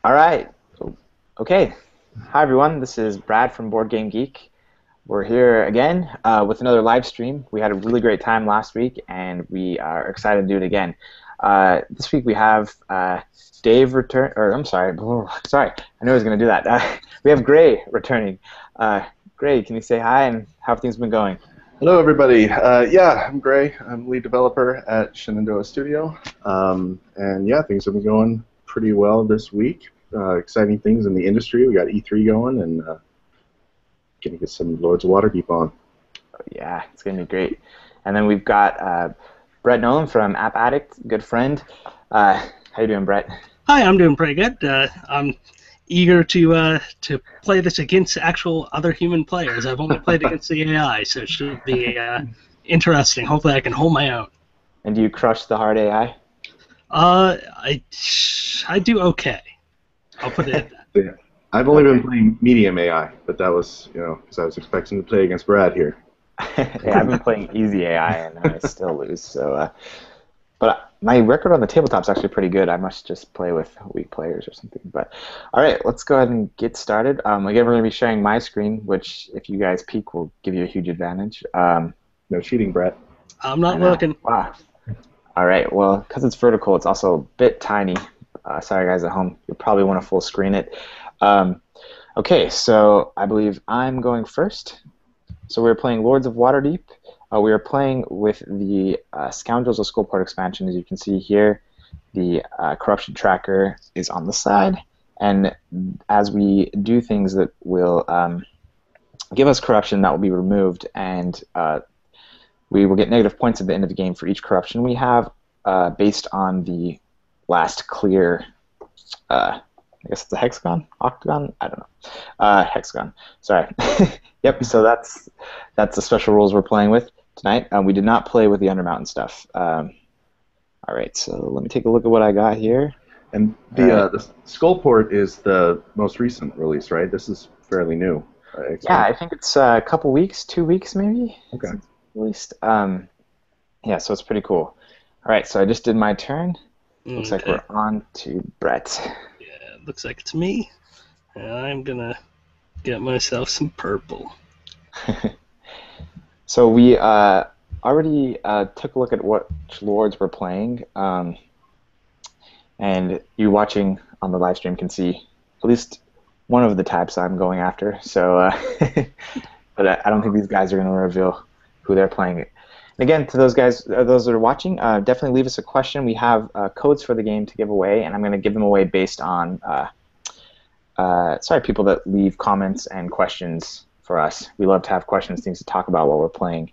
All right. Okay. Hi, everyone. This is Brad from Board Game Geek. We're here again with another live stream. We had a really great time last week, and we are excited to do it again. This week we have Dave return, or I'm sorry, sorry, I knew I was going to do that. We have Gray returning. Gray, can you say hi and how have things been going? Hello, everybody. Yeah, I'm Gray. I'm lead developer at Shenandoah Studio. And yeah, things have been going pretty well this week. Exciting things in the industry. We got E3 going and going to get some Lords of Waterdeep on. Yeah, it's going to be great. And then we've got Brett Nolan from App Addict, good friend. How you doing, Brett? Hi, I'm doing pretty good. I'm eager to play this against actual other human players. I've only played against the AI, so it should be interesting. Hopefully, I can hold my own. And do you crush the hard AI? I do okay. I'll put it at that. Yeah. I've only been playing medium AI, but that was, because I was expecting to play against Brad here. Yeah, I've been playing easy AI and I still lose. So, but my record on the tabletop's actually pretty good. I must just play with weak players or something. But all right, let's go ahead and get started. Again, we're going to be sharing my screen, which if you guys peek will give you a huge advantage. No cheating, Brett. I'm not looking. Wow. All right. Well, because it's vertical, it's also a bit tiny. Sorry, guys at home. You'll probably want to full screen it. Okay, so I believe I'm going first. So we're playing Lords of Waterdeep. We are playing with the Scoundrels of Skullport expansion. As you can see here, the corruption tracker is on the side. And as we do things that will give us corruption, that will be removed. And we will get negative points at the end of the game for each corruption we have based on the last clear, I guess it's a hexagon? Octagon? I don't know. Hexagon. Sorry. Yep, so that's the special rules we're playing with tonight. We did not play with the Undermountain stuff. All right, so let me take a look at what I got here. And the Skullport is the most recent release, right? This is fairly new. Yeah, I think it's a couple weeks, 2 weeks maybe. Okay. Released. Yeah, so it's pretty cool. All right, so I just did my turn. Looks like we're on to Brett. Yeah, looks like it's me. And I'm gonna get myself some purple. So we already took a look at what lords we're playing, and you watching on the live stream can see at least one of the types I'm going after. So, but I don't think these guys are going to reveal who they're playing. And again, to those guys, those that are watching, definitely leave us a question. We have codes for the game to give away, and I'm going to give them away based on people that leave comments and questions for us. We love to have questions, things to talk about while we're playing.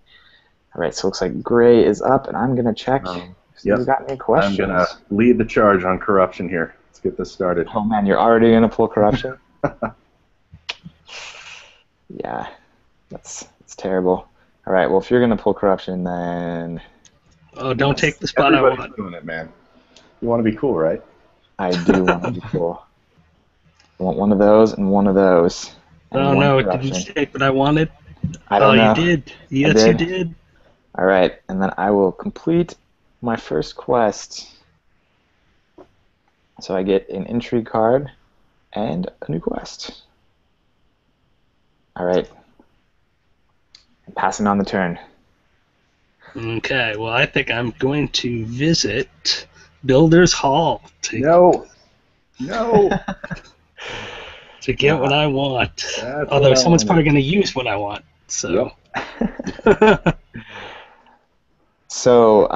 All right, so it looks like Gray is up, and I'm going to check if he's got any questions. I'm going to lead the charge on corruption here. Let's get this started. Oh, man, you're already going to pull corruption? Yeah, that's terrible. All right, well, if you're going to pull corruption, then... Oh, don't take the spot I want. Doing it, man. You want to be cool, right? I do want to be cool. I want one of those and one of those. Oh, no, did you take what I wanted? I don't know. You did. Yes, you did. All right, and then I will complete my first quest. So I get an intrigue card and a new quest. All right. I'm passing on the turn. Okay, well, I think I'm going to visit Builder's Hall No. to get what I want. Although someone's probably going to use what I want. So. Yep. So,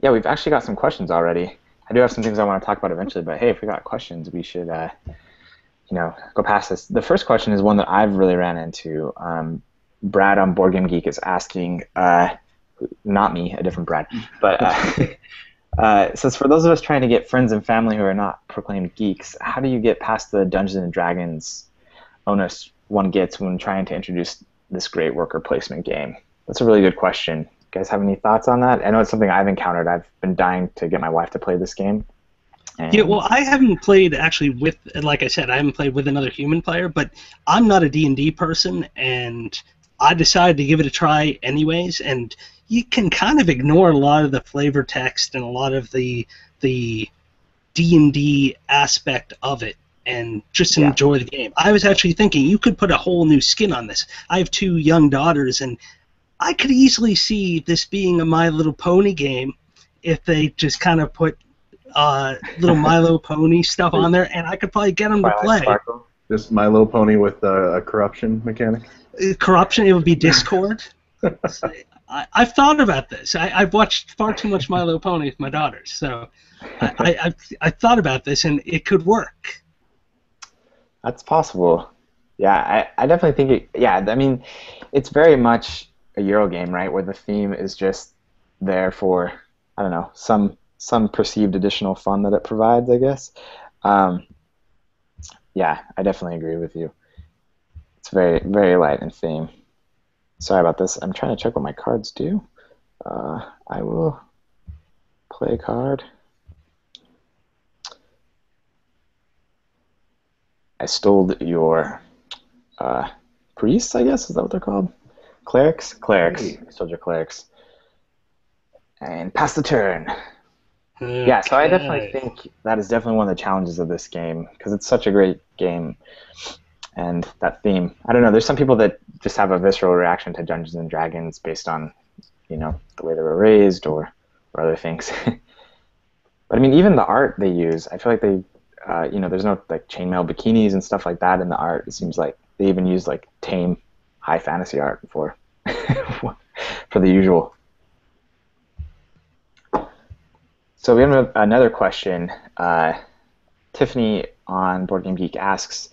yeah, we've actually got some questions already. I do have some things I want to talk about eventually, but hey, if we got questions, we should, go past this. The first question is one that I've really ran into. Brad on Board Game Geek is asking, not me, a different Brad, but it says, for those of us trying to get friends and family who are not proclaimed geeks, how do you get past the Dungeons & Dragons onus one gets when trying to introduce this great worker placement game? That's a really good question. You guys have any thoughts on that? I know it's something I've encountered. I've been dying to get my wife to play this game. Yeah, well, I haven't played actually with, like I said, I haven't played with another human player, but I'm not a D&D person, and I decided to give it a try anyways, and you can kind of ignore a lot of the flavor text and a lot of the D&D aspect of it and just Yeah. enjoy the game. I was actually thinking you could put a whole new skin on this. I have 2 young daughters, and I could easily see this being a My Little Pony game if they just kind of put little My Little Pony stuff on there, and I could probably get them to Twilight play. Sparkle. Just My Little Pony with a corruption mechanic. Corruption, it would be Discord. I've thought about this. I've watched far too much My Little Pony with my daughters, so I've thought about this, and it could work. That's possible. Yeah, I definitely think it. Yeah, I mean, it's very much a Euro game, right? Where the theme is just there for, I don't know, some perceived additional fun that it provides, I guess. Um, yeah, I definitely agree with you. It's very, very light in theme. Sorry about this. I'm trying to check what my cards do. I will play a card. I stole your priests, I guess? Is that what they're called? Clerics? Clerics. Hey. I stole your clerics. And pass the turn. Okay. Yeah, so I definitely think that is definitely one of the challenges of this game, because it's such a great game. And that theme, I don't know, there's some people that just have a visceral reaction to Dungeons and Dragons based on, you know, the way they were raised or other things. But I mean, even the art they use, I feel like they, you know, there's no like chainmail bikinis and stuff like that in the art. It seems like they even use like tame high fantasy art for for the usual. So we have another question. Tiffany on Board Game Geek asks,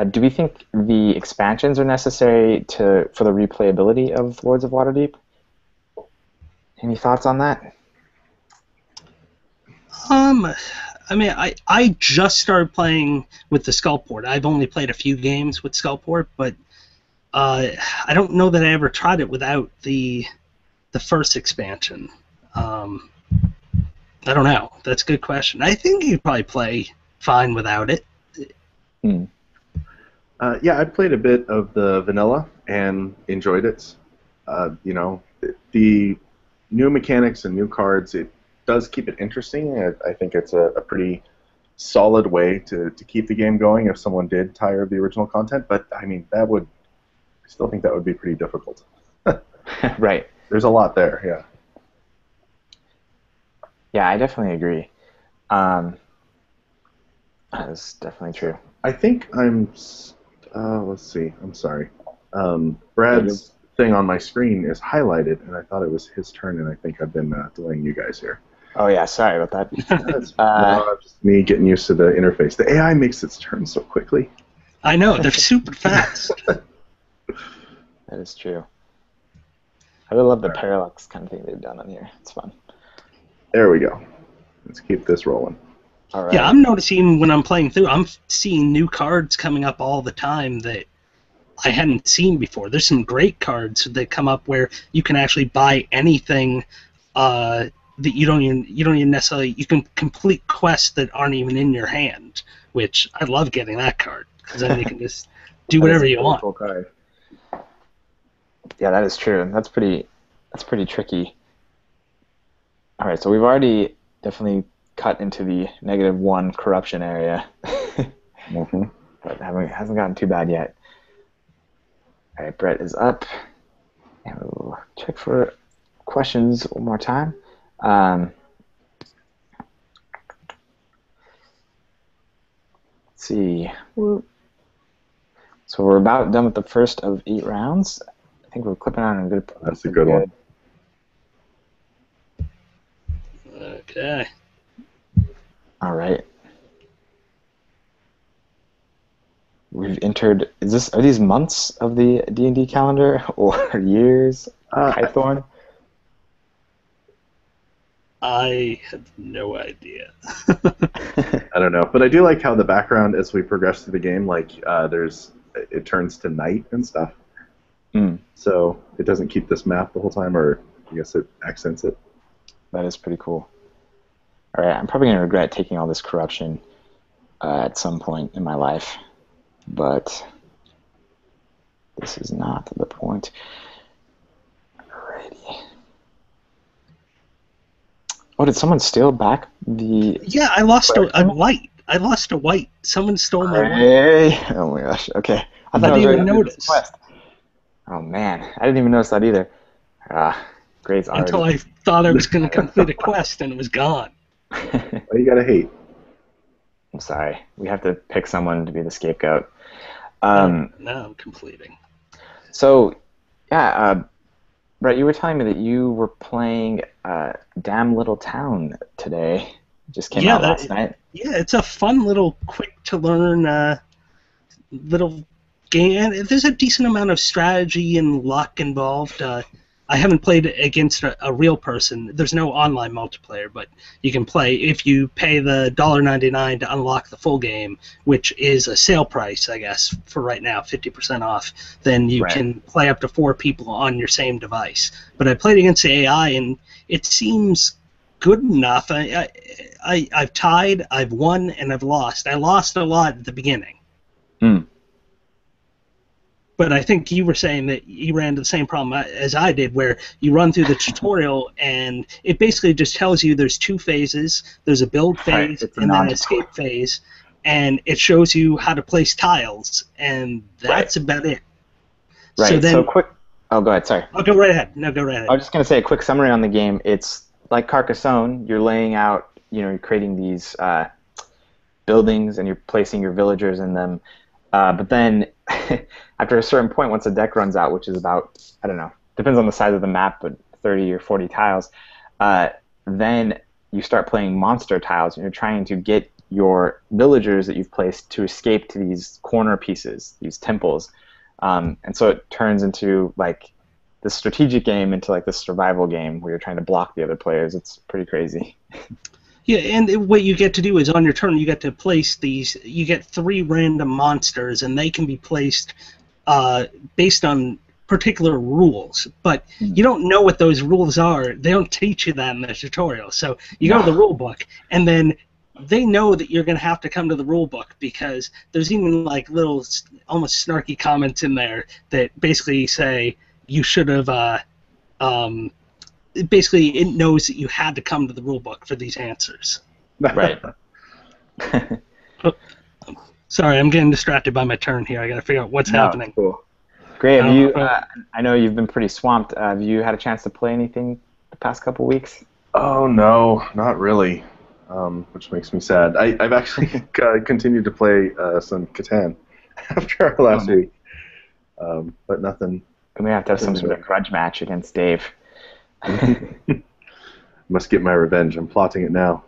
do we think the expansions are necessary for the replayability of Lords of Waterdeep? Any thoughts on that? I mean, I just started playing with the Skullport. I've only played a few games with Skullport, but I don't know that I ever tried it without the first expansion. I don't know. That's a good question. I think you could probably play fine without it. Hmm. Yeah, I played a bit of the vanilla and enjoyed it. You know, the new mechanics and new cards, it does keep it interesting. I think it's a pretty solid way to keep the game going if someone did tire of the original content. But, I mean, I still think that would be pretty difficult. Right. There's a lot there, yeah. Yeah, I definitely agree. That's definitely true. I think let's see, I'm sorry. Brad's thing on my screen is highlighted, and I thought it was his turn, and I think I've been delaying you guys here. Oh yeah, sorry about that. That's just me getting used to the interface. The AI makes its turn so quickly. I know, they're super fast. That is true. I really love the parallax kind of thing they've done on here. It's fun. There we go. Let's keep this rolling. All right. Yeah, I'm noticing when I'm playing through, I'm seeing new cards coming up all the time that I hadn't seen before. There's some great cards that come up where you can actually buy anything that you don't even necessarily, you can complete quests that aren't even in your hand, which I love getting that card because then you can just do whatever you want. Cool card. Yeah, that is true. That's pretty tricky. All right, so we've already definitely cut into the -1 corruption area. Mm-hmm. But hasn't gotten too bad yet. All right, Brett is up. And we'll check for questions one more time. Let's see. So we're about done with the first of 8 rounds. I think we're clipping on a good. That's a good one. Okay. All right. We've entered. Are these months of the D&D calendar or years? Python. I have no idea. I don't know, but I do like how the background, as we progress through the game, like it turns to night and stuff. Mm. So it doesn't keep this map the whole time, or I guess it accents it. That is pretty cool. All right, I'm probably going to regret taking all this corruption at some point in my life, but this is not the point. Alrighty. Oh, did someone steal back the Yeah, I lost a question? white. I lost a white. Someone stole my white. Hey! Oh my gosh. Okay. I I thought I didn't was ready even to do this notice quest. Oh man, I didn't even notice that either. Gray's until already I thought I was going to ahead. complete a quest and it was gone. Why you gotta hate? I'm sorry. We have to pick someone to be the scapegoat. There we go. Um, Now I'm completing. so, yeah, Brett, you were telling me that you were playing Damn Little Town today. It just came Yeah, out last night. yeah, it's a fun little, quick to learn little game. And there's a decent amount of strategy and luck involved. I haven't played against a real person. There's no online multiplayer, but you can play if you pay the $1.99 to unlock the full game, which is a sale price, I guess, for right now, 50% off. Then you Right. can play up to 4 people on your same device. But I played against the AI, and it seems good enough. I've tied, I've won, and I've lost. I lost a lot at the beginning. Hmm. But I think you were saying that you ran into the same problem as I did, where you run through the tutorial and it basically just tells you there's 2 phases. There's a build Right. phase It's a and then an non-tutorial. escape phase, and it shows you how to place tiles, and Right. that's about it. So Right. So then, quick. Oh, go ahead. Sorry. I'll go right ahead. No, go right I ahead. was just gonna say a quick summary on the game. It's like Carcassonne. You're laying out. You're creating these buildings and you're placing your villagers in them. But then after a certain point, once the deck runs out, which is about, I don't know, depends on the size of the map, but 30 or 40 tiles, then you start playing monster tiles and you're trying to get your villagers that you've placed to escape to these corner pieces, these temples. And so it turns into like the strategic game into like the survival game where you're trying to block the other players. It's pretty crazy. Yeah, and what you get to do is on your turn, you get to place these. You get 3 random monsters, and they can be placed uh, based on particular rules. But you don't know what those rules are. They don't teach you that in the tutorial. So you go to the No. rule book, and then they know that you're going to have to come to the rule book because there's even like little almost snarky comments in there that basically say you should have. Um, Basically, it knows that you had to come to the rule book for these answers. Right. Oh, sorry, I'm getting distracted by my turn here. I got to figure out what's No, it's happening. cool. Gray, I have don't know you? if I, I know you've been pretty swamped. Have you had a chance to play anything the past couple weeks? Oh no, not really. Which makes me sad. I've actually continued to play some Catan after our Oh, last no. week, but nothing. We may have to have some nothing sort of grudge match against Dave. new. Must get my revenge. I'm plotting it now.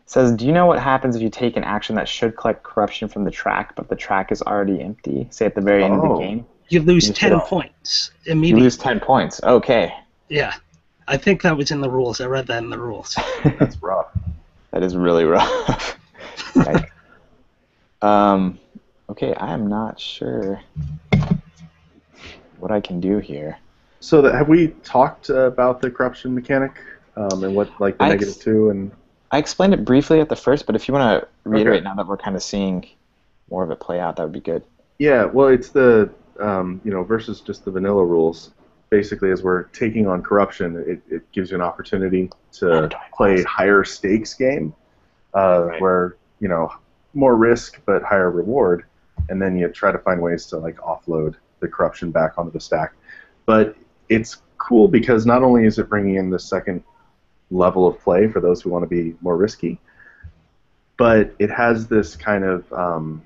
Says, do you know what happens if you take an action that should collect corruption from the track, but the track is already empty? Say at the very end of the Oh, game, you you lose just get 10 points you immediately. lose 10 points. Okay, Yeah, I think that was in the rules. I read that in the rules. that's rough. that is really rough. Like, um, okay, I am not sure what I can do here. So have we talked about the corruption mechanic and what like the I negative ex- two and I explained it briefly at the first, but if you want to okay. reiterate now that we're kind of seeing more of it play out, that would be good. Yeah, well, it's the versus just the vanilla rules. Basically, as we're taking on corruption, it gives you an opportunity to play higher stakes game, Right. where more risk but higher reward, and then you try to find ways to like offload the corruption back onto the stack. But it's cool because not only is it bringing in the second level of play for those who want to be more risky, but it has this kind of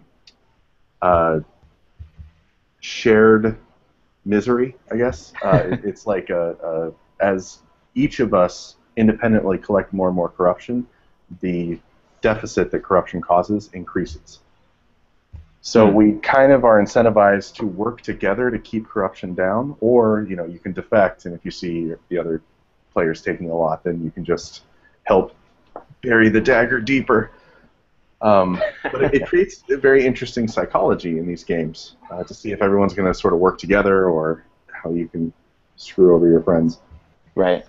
uh, shared misery, I guess. It's like as each of us independently collect more and more corruption, the deficit that corruption causes increases. So we kind of are incentivized to work together to keep corruption down, or you can defect, and if you see the other players taking a lot, then you can just help bury the dagger deeper. But it creates a very interesting psychology in these games to see if everyone's going to sort of work together or how you can screw over your friends. Right.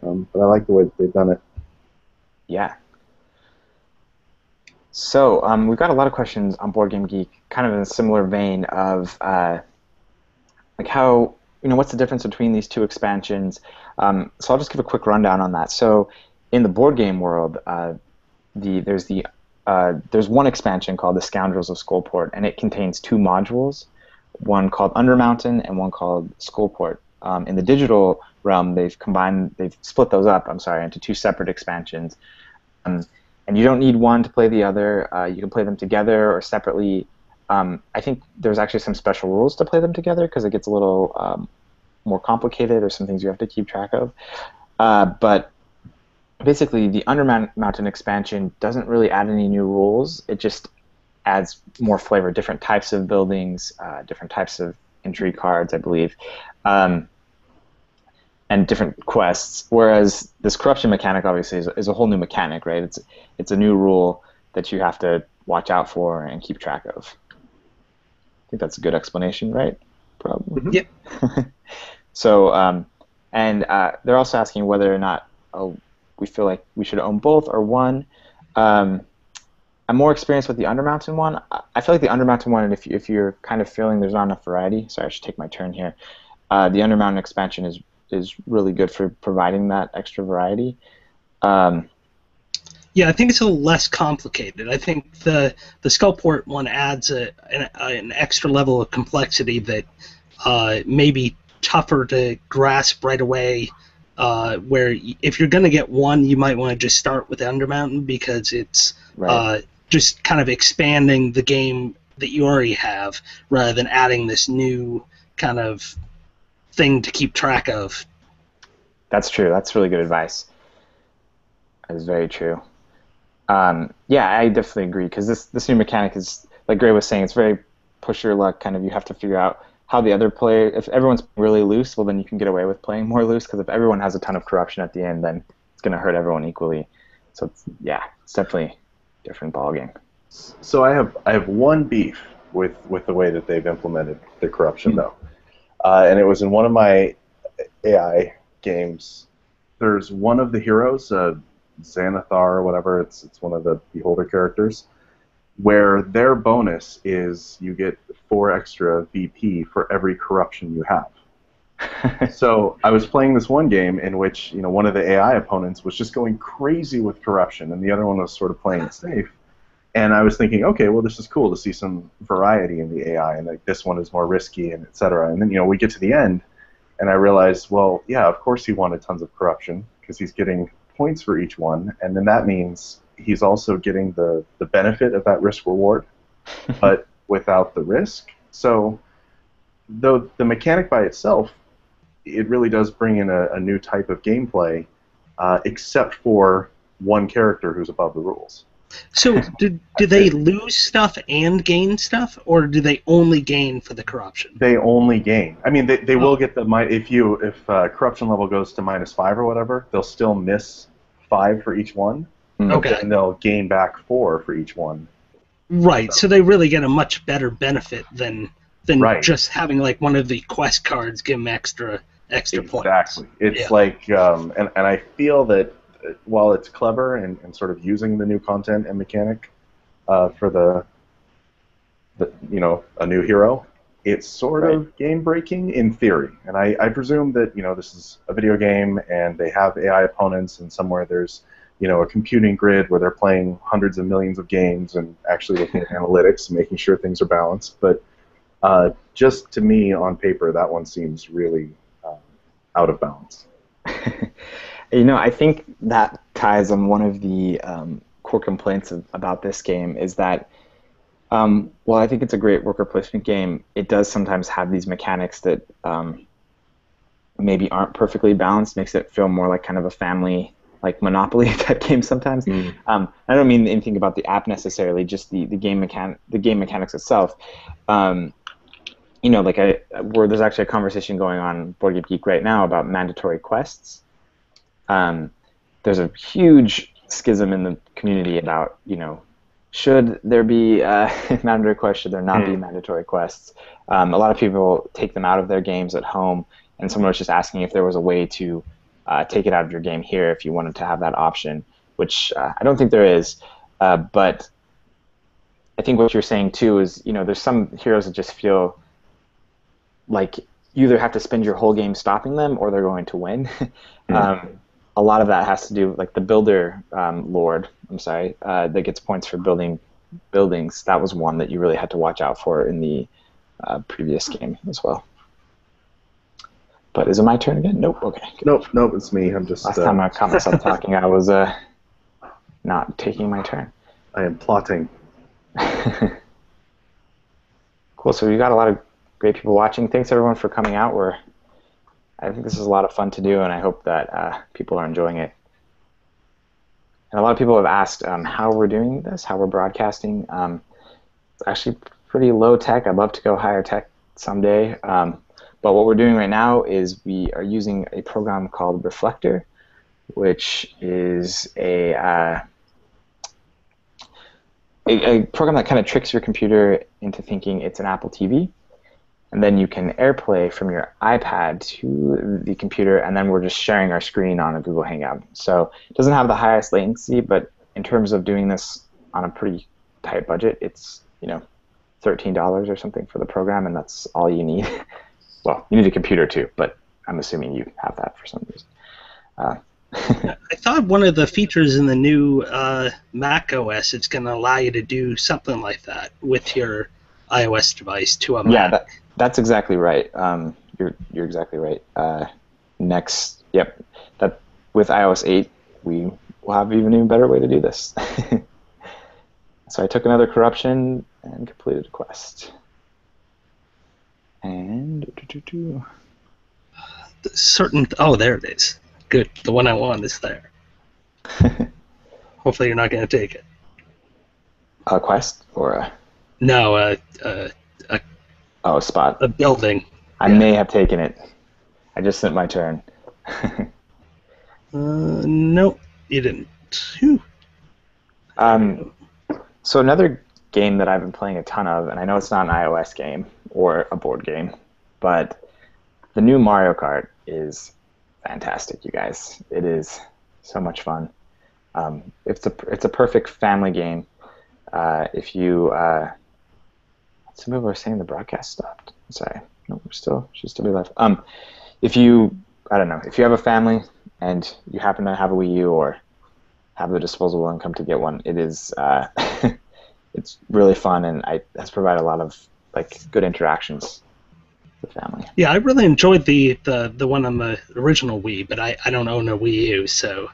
But I like the way that they've done it. Yeah. So we've got a lot of questions on Board Game Geek, kind of in a similar vein of like how what's the difference between these two expansions? So I'll just give a quick rundown on that. So in the board game world, there's one expansion called the Scoundrels of Skullport, and it contains two modules, one called Undermountain and one called Skullport. In the digital realm, they've split those up, into two separate expansions. And you don't need one to play the other. You can play them together or separately. I think there's actually some special rules to play them together because it gets a little more complicated, or some things you have to keep track of. But basically, the Undermountain expansion doesn't really add any new rules. It just adds more flavor, different types of buildings, different types of entry cards, I believe, and different quests. Whereas this corruption mechanic, obviously, is a whole new mechanic, right? It's a new rule that you have to watch out for and keep track of. I think that's a good explanation, right? Probably. Yep. So, and they're also asking whether or not we feel like we should own both or one. I'm more experienced with the Undermountain one. I feel like the Undermountain one, if you're kind of feeling there's not enough variety, sorry, I should take my turn here. The Undermountain expansion is really good for providing that extra variety. Yeah, I think it's a little less complicated. I think the Skullport one adds an extra level of complexity that may be tougher to grasp right away. Where if you're going to get one, you might want to just start with Undermountain because it's Right. Just kind of expanding the game that you already have rather than adding this new kind of thing to keep track of. That's true. That's really good advice. That is very true. Yeah, I definitely agree because this new mechanic is, like Gray was saying, it's very push your luck. Kind of, you have to figure out how the other player. If everyone's really loose, well, then you can get away with playing more loose. Because if everyone has a ton of corruption at the end, then it's going to hurt everyone equally. So it's definitely a different ballgame. So I have one beef with the way that they've implemented the corruption, though, and it was in one of my AI games. There's one of the heroes, Xanathar or whatever. It's one of the Beholder characters, where their bonus is you get 4 extra VP for every corruption you have. So I was playing this one game in which one of the AI opponents was just going crazy with corruption, and the other one was sort of playing it safe. And I was thinking, okay, well, this is cool to see some variety in the AI, and like this one is more risky, and et cetera. And then we get to the end, and I realized, well, yeah, of course he wanted tons of corruption because he's getting points for each one, and then that means he's also getting the benefit of that risk reward, but without the risk. So though the mechanic by itself, it really does bring in a new type of gameplay, except for one character who's above the rules. So do they lose stuff and gain stuff, or do they only gain for the corruption? They only gain. I mean, they will get the if corruption level goes to -5 or whatever, they'll still miss 5 for each one. Okay. And they'll gain back 4 for each one. Right. So they really get a much better benefit than Right. just having like one of the quest cards give them extra points. Exactly. It's Yeah. like, and I feel that while it's clever and sort of using the new content and mechanic for the a new hero, it's sort of game breaking in theory. And I presume that this is a video game and they have AI opponents, and somewhere there's a computing grid where they're playing hundreds of millions of games and actually looking at analytics and making sure things are balanced. But just to me on paper, that one seems really out of balance. I think that ties on one of the core complaints about this game is that, while I think it's a great worker placement game, it does sometimes have these mechanics that maybe aren't perfectly balanced, makes it feel more like kind of a family, like Monopoly type game sometimes. I don't mean anything about the app necessarily, just the game mechanics itself. Where there's actually a conversation going on Board Game Geek right now about mandatory quests. There's a huge schism in the community about, should there be mandatory quests, should there not be mandatory quests? A lot of people take them out of their games at home, and someone was just asking if there was a way to take it out of your game here if you wanted to have that option, which I don't think there is, but I think what you're saying too is, there's some heroes that just feel like you either have to spend your whole game stopping them or they're going to win. A lot of that has to do, like the builder that gets points for building buildings. That was one that you really had to watch out for in the previous game as well. But is it my turn again? Nope. Okay. Good. Nope, it's me. I'm just... Last time I caught myself talking, I was not taking my turn. I am plotting. Cool. So we got a lot of great people watching. Thanks everyone for coming out. I think this is a lot of fun to do, and I hope that people are enjoying it. And a lot of people have asked how we're doing this, how we're broadcasting. It's actually pretty low tech. I'd love to go higher tech someday. But what we're doing right now is we are using a program called Reflector, which is a program that kind of tricks your computer into thinking it's an Apple TV. And then you can AirPlay from your iPad to the computer, and then we're just sharing our screen on a Google Hangout. So it doesn't have the highest latency, but in terms of doing this on a pretty tight budget, it's $13 or something for the program, and that's all you need. Well, you need a computer too, but I'm assuming you have that for some reason. I thought one of the features in the new Mac OS, it's going to allow you to do something like that with your iOS device to a Mac. Yeah, that's exactly right. You're exactly right. That with iOS 8, we will have an even better way to do this. So I took another corruption and completed a quest. And there it is. Good. The one I want is there. Hopefully you're not going to take it. A quest or a... No, a spot. A building. I may have taken it. I just sent my turn. Nope, you didn't. Whew. So another game that I've been playing a ton of, and I know it's not an iOS game or a board game, but the new Mario Kart is fantastic, you guys. It is so much fun. It's a perfect family game. If you some people are saying the broadcast stopped. Sorry, no, should still be live. If you have a family and you happen to have a Wii U or have the disposable income to get one, it is it's really fun, and has provided a lot of good interactions with the family. Yeah, I really enjoyed the one on the original Wii, but I don't own a Wii U, so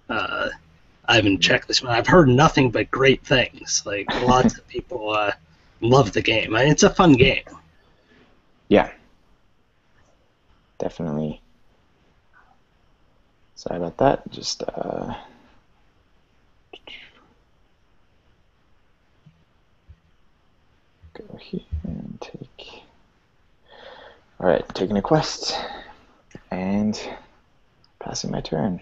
I haven't checked this one. I've heard nothing but great things. Lots of people love the game. It's a fun game. Yeah, definitely. Sorry about that. Just go here and take. All right, taking a quest and passing my turn.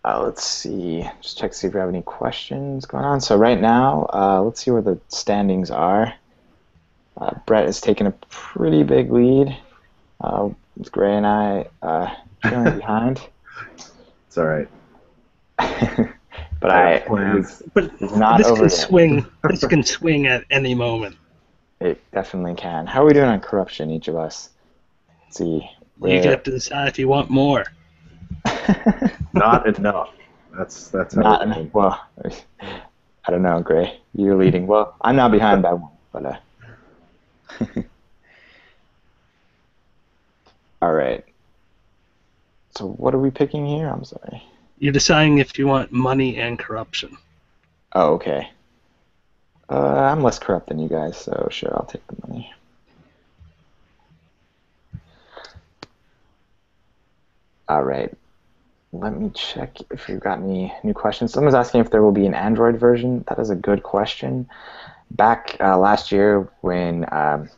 Let's see. Just check to see if we have any questions going on. So right now, let's see where the standings are. Brett has taken a pretty big lead. With Gray and I trailing behind. It's all right. But it's not this over can yet. swing. This can swing at any moment. It definitely can. How are we doing on corruption, each of us? Let's see. You get to decide if you want more. Not enough. That's how not enough. Well, I don't know, Gray. You're leading. Well, I'm not behind by one, but all right. So what are we picking here? I'm sorry. You're deciding if you want money and corruption. Oh, okay. I'm less corrupt than you guys, so sure, I'll take the money. All right. Let me check if we've got any new questions. Someone's asking if there will be an Android version. That is a good question. Back last year when I'm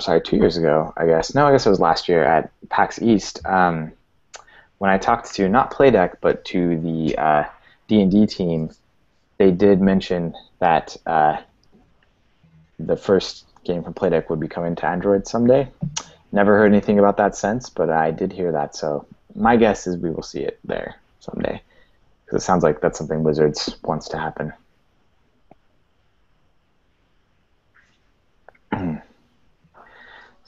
sorry, 2 years ago, I guess. No, I guess it was last year at PAX East. When I talked to not Playdeck, but to the D&D team, they did mention that the first game from Playdeck would be coming to Android someday. Never heard anything about that since, but I did hear that. So my guess is we will see it there someday, because it sounds like that's something Wizards wants to happen.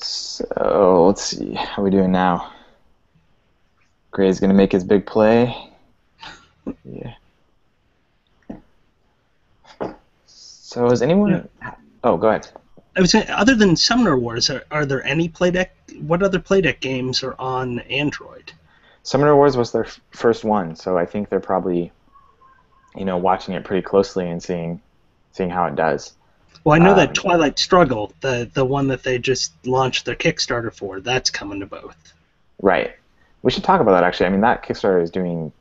So let's see. How are we doing now? Gray's gonna make his big play. Yeah. So is anyone? Oh, go ahead. I was saying, other than Summoner Wars, are there any playdeck? What other playdeck games are on Android? Summoner Wars was their first one, so I think they're probably, watching it pretty closely and seeing how it does. Well, I know that Twilight Struggle, the one that they just launched their Kickstarter for, that's coming to both. Right. We should talk about that actually. I mean, that Kickstarter is doing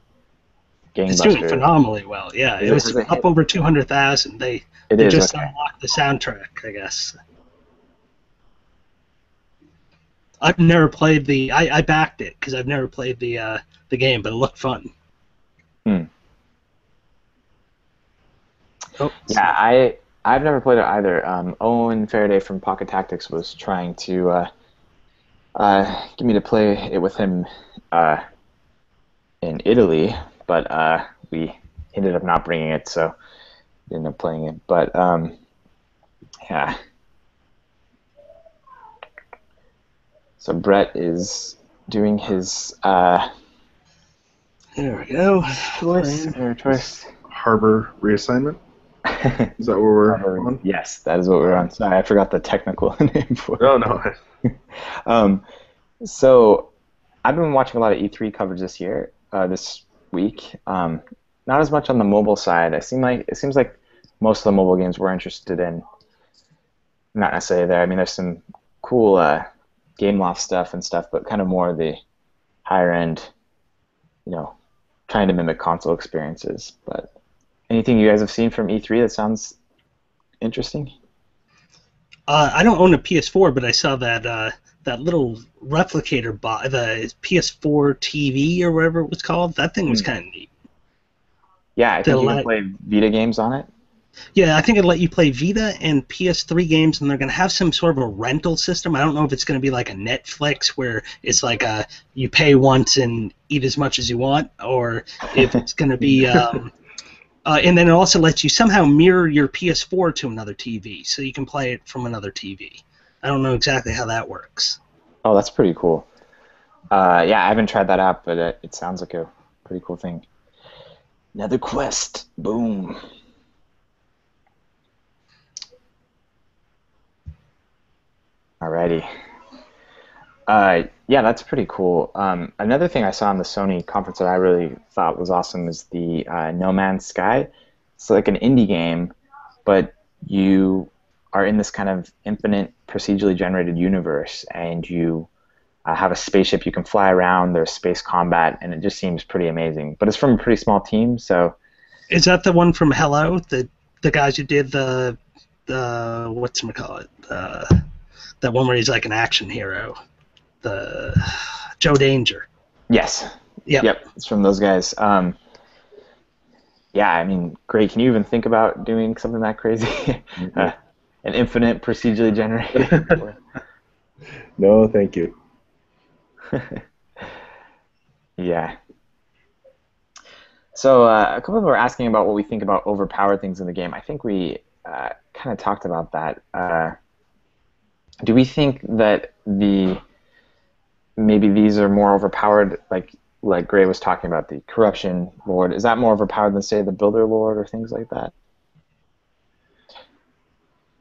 gangbusters. It's doing phenomenally well. Yeah, it was up over 200,000. They just unlocked the soundtrack, I guess. I've never played the. I backed it because I've never played the game, but it looked fun. Oh, yeah, I've never played it either. Owen Faraday from Pocket Tactics was trying to get me to play it with him in Italy, but we ended up not bringing it, so ended up playing it. But yeah. So Brett is doing his. There we go. Choice. Harbor reassignment. Is that what we're on? Yes, that is what we're on. Sorry, I forgot the technical name for it. No. So I've been watching a lot of E3 coverage this week. Not as much on the mobile side. It seems like most of the mobile games we're interested in. Not necessarily there. I mean, there's some cool Game Loft stuff, but kind of more the higher end, trying to mimic console experiences. But anything you guys have seen from E3 that sounds interesting? I don't own a PS4, but I saw that little replicator bot, the PS4 TV or whatever it was called. That thing was kind of neat. Yeah, I think you can play Vita games on it. Yeah, I think it'll let you play Vita and PS3 games, and they're going to have some sort of a rental system. I don't know if it's going to be like a Netflix where it's like you pay once and eat as much as you want, or if it's going to be... and then it also lets you somehow mirror your PS4 to another TV, so you can play it from another TV. I don't know exactly how that works. Oh, that's pretty cool. Yeah, I haven't tried that out, but it sounds like a pretty cool thing. Another quest. Boom. Alrighty. Yeah, that's pretty cool. Another thing I saw in the Sony conference that I really thought was awesome is the No Man's Sky. It's like an indie game, but you are in this kind of infinite procedurally generated universe, and you have a spaceship you can fly around. There's space combat, and it just seems pretty amazing. But it's from a pretty small team, so... Is that the one from Hello? The guys who did the whatchamacallit? That one where he's like an action hero. The Joe Danger. Yes. Yep. It's from those guys. Yeah, I mean, great. Can you even think about doing something that crazy? Mm-hmm. An infinite procedurally generated? No, thank you. Yeah. So a couple of people were asking about what we think about overpowered things in the game. I think we kind of talked about that. Do we think that maybe these are more overpowered, like Gray was talking about, the Corruption Lord? Is that more overpowered than, say, the Builder Lord or things like that?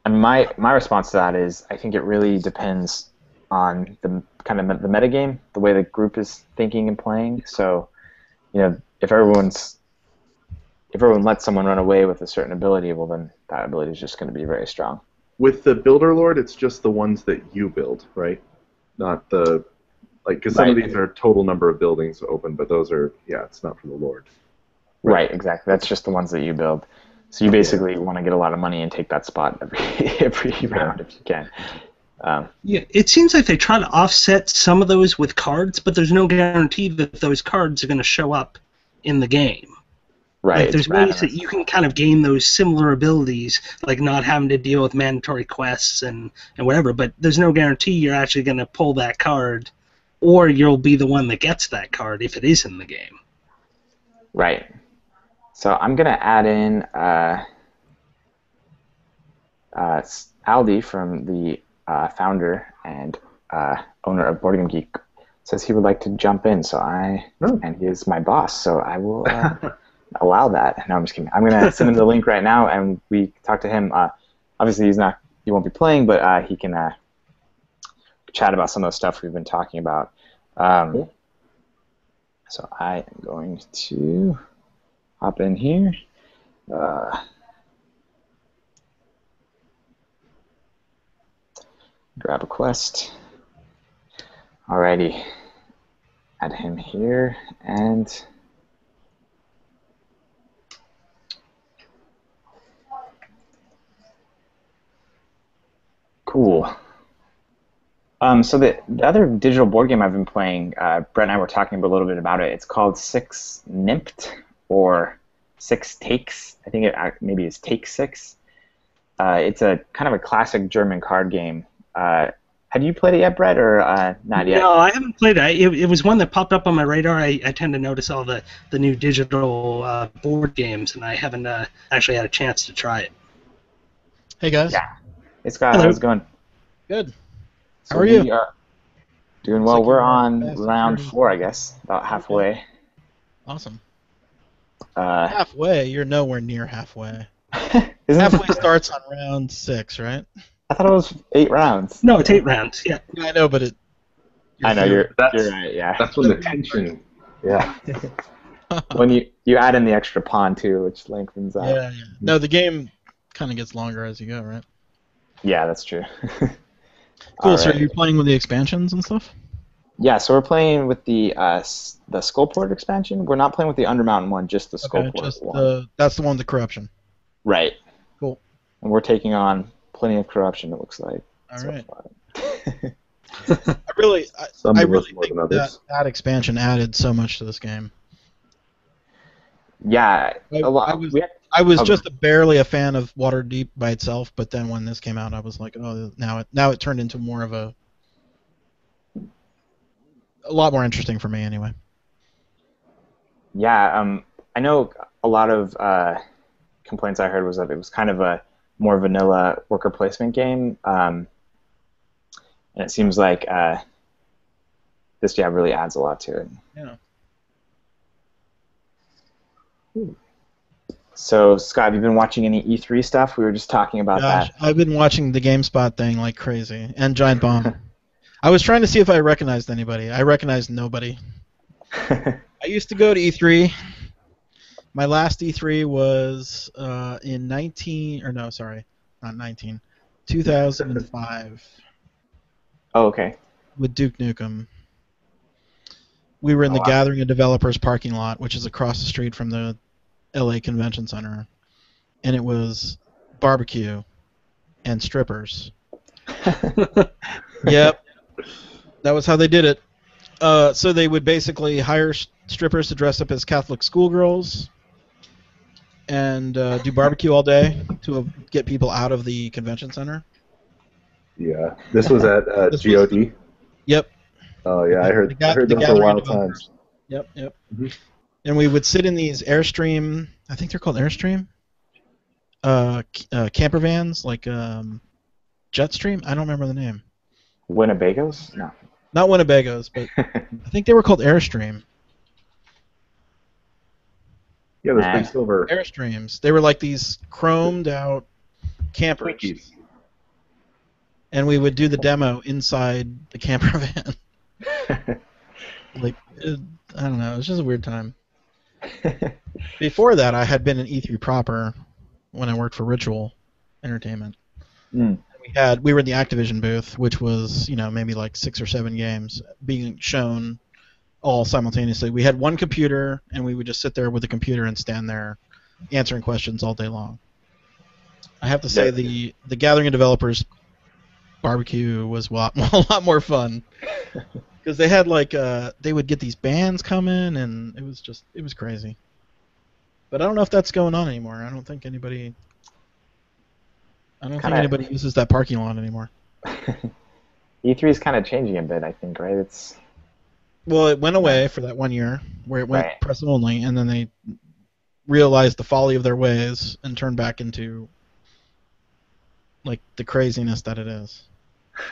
And my response to that is, I think it really depends on the kind of the metagame, the way the group is thinking and playing. So, if everyone lets someone run away with a certain ability, well, then that ability is just going to be very strong. With the Builder Lord, it's just the ones that you build, right? Not the... because some of these are total number of buildings open, but those are, it's not for the Lord. Right, exactly. That's just the ones that you build. So you basically want to get a lot of money and take that spot every round if you can. Yeah, it seems like they try to offset some of those with cards, but there's no guarantee that those cards are going to show up in the game. Right. Like, there's ways that you can kind of gain those similar abilities, like not having to deal with mandatory quests and whatever, but there's no guarantee you're actually going to pull that card, or you'll be the one that gets that card if it is in the game. Right. So I'm going to add in Aldi from the founder and owner of Board Game Geek, says he would like to jump in. So Oh. and he is my boss, so I will allow that. No, I'm just kidding. I'm gonna send him the link right now, and we talk to him. Obviously, he won't be playing, but he can chat about some of the stuff we've been talking about. Cool. So I am going to hop in here. Grab a quest. Alrighty. Add him here, and cool. So the other digital board game I've been playing, Brett and I were talking a little bit about it. It's called Six Nimmt, or Six Takes. I think it maybe is Take Six. It's a kind of a classic German card game. Had you played it yet, Brett, or not yet? No, I haven't played it. It was one that popped up on my radar. I tend to notice all the new digital board games, and I haven't actually had a chance to try it. Hey guys. Yeah. Hey Scott, Hello. how's it going? Good. So How are you? We are doing Looks well. like We're you're on fast and round furious. 4, I guess, about halfway. Awesome. Uh, Halfway? You're nowhere near halfway. isn't Halfway starts on round 6, right? I thought it was 8 rounds. No, it's 8 rounds. Yeah. Yeah, I know, but I know you're That's- right. Yeah. That's when the tension. Yeah. When you add in the extra pawn too, which lengthens out. yeah. No, the game kind of gets longer as you go, right? Yeah, that's true. Cool. So Alright. you're playing with the expansions and stuff? Yeah, so we're playing with the Skullport expansion. We're not playing with the Undermountain one, just the Okay, Skullport just one. that's the one with the corruption. Right. Cool. And we're taking on plenty of corruption, it looks like. All so right. far. I really Some of us really more think than others. that expansion added so much to this game. Yeah, a lot. I was Oh. just barely a fan of Waterdeep by itself, but then when this came out, I was like, oh, now it turned into more of a lot more interesting for me anyway. Yeah, I know a lot of complaints I heard was that it was kind of a more vanilla worker placement game, and it seems like this really adds a lot to it. Yeah. So, Scott, have you been watching any E3 stuff? We were just talking about Gosh, that. I've been watching the GameSpot thing like crazy, and Giant Bomb. I was trying to see if I recognized anybody. I recognized nobody. I used to go to E3. My last E3 was in 2005 Oh, okay. with Duke Nukem. We were in the wow. Gathering of Developers parking lot, which is across the street from the LA Convention Center, and it was barbecue and strippers. Yep, that was how they did it. So they would basically hire strippers to dress up as Catholic schoolgirls and do barbecue all day to get people out of the convention center. Yeah. This was at This was- GOD. Yep. Oh yeah, I heard The them for Gathering wild Developers. times. Yep. Mhm. And we would sit in these Airstream, I think they're called Airstream, camper vans, like Jetstream. I don't remember the name. Winnebagos? No. Not Winnebagos, but I think they were called Airstream. Yeah, those Nah. big silver Airstreams. They were like these chromed out campers, Twinkies. and we would do the demo inside the camper van. Like, I don't know. It was just a weird time. Before that, I had been in E3 proper when I worked for Ritual Entertainment. Mm. We were in the Activision booth, which was maybe like 6 or 7 games being shown all simultaneously. We had one computer, and we would just sit there with the computer and stand there answering questions all day long. I have to say the Gathering of Developers barbecue was a lot more fun because they had they would get these bands coming, and it was crazy. But I don't know if that's going on anymore. I don't think anybody uses that parking lot anymore. E3 is kind of changing a bit, I think, right? Well, it went away for that 1 year where it went Right. press only, and then they realized the folly of their ways and turned back into like the craziness that it is.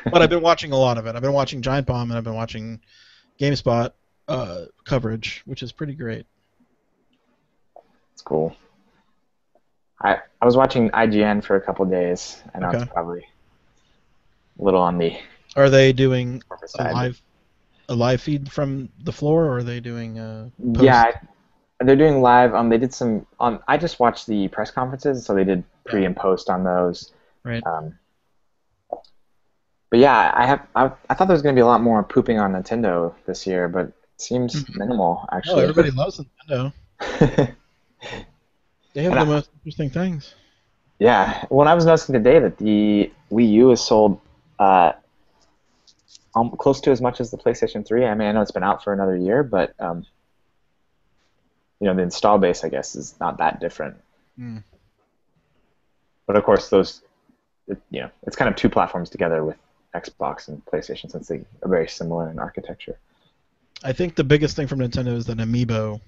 But I've been watching a lot of it. I've been watching Giant Bomb and I've been watching GameSpot coverage, which is pretty great. It's cool. I was watching IGN for a couple days. I know Okay. it's probably a little on the Are they doing corporate a side. live feed from the floor, or are they doing post? Yeah, they're doing live. They did some. I just watched the press conferences, so they did pre Yeah. and post on those. Right. But yeah, I thought there was going to be a lot more pooping on Nintendo this year, but it seems minimal Oh, actually. everybody loves Nintendo. They have And the most interesting things. yeah, when I was noticing today that the Wii U is sold close to as much as the PlayStation 3. I mean, I know it's been out for another year, but the install base, I guess, is not that different. Mm. But of course, it's kind of two platforms together with Xbox and PlayStation, since they are very similar in architecture. I think the biggest thing from Nintendo is that Amiibo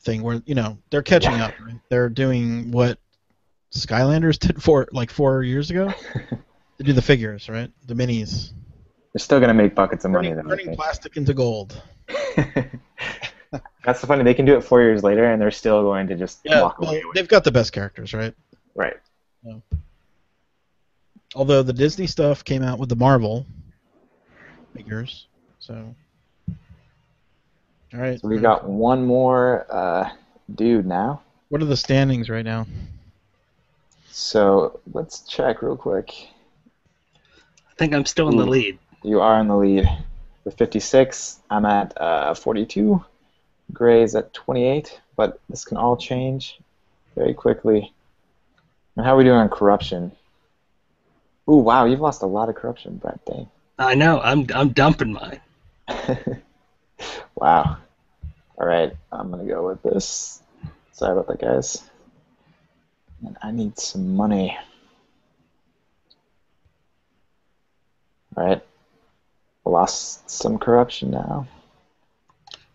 thing, where they're catching up. Right? They're doing what Skylanders did 4 years ago. They do the figures, right? The minis. They're still going to make buckets of money, though. Turning plastic into gold. That's the funny. They can do it 4 years later, and they're still going to just walk away. They've got the best characters, right? Right. Yeah. Although the Disney stuff came out with the Marvel figures, so. All right. So we got one more dude now. What are the standings right now? So let's check real quick. I think I'm still in the lead. You are in the lead with 56. I'm at 42. Gray's at 28, but this can all change very quickly. And how are we doing on corruption? Ooh, wow, you've lost a lot of corruption, Brett. Dang. I know. I'm dumping mine. Wow. All right, I'm going to go with this. Sorry about that, guys. And I need some money. All right. Lost some corruption now.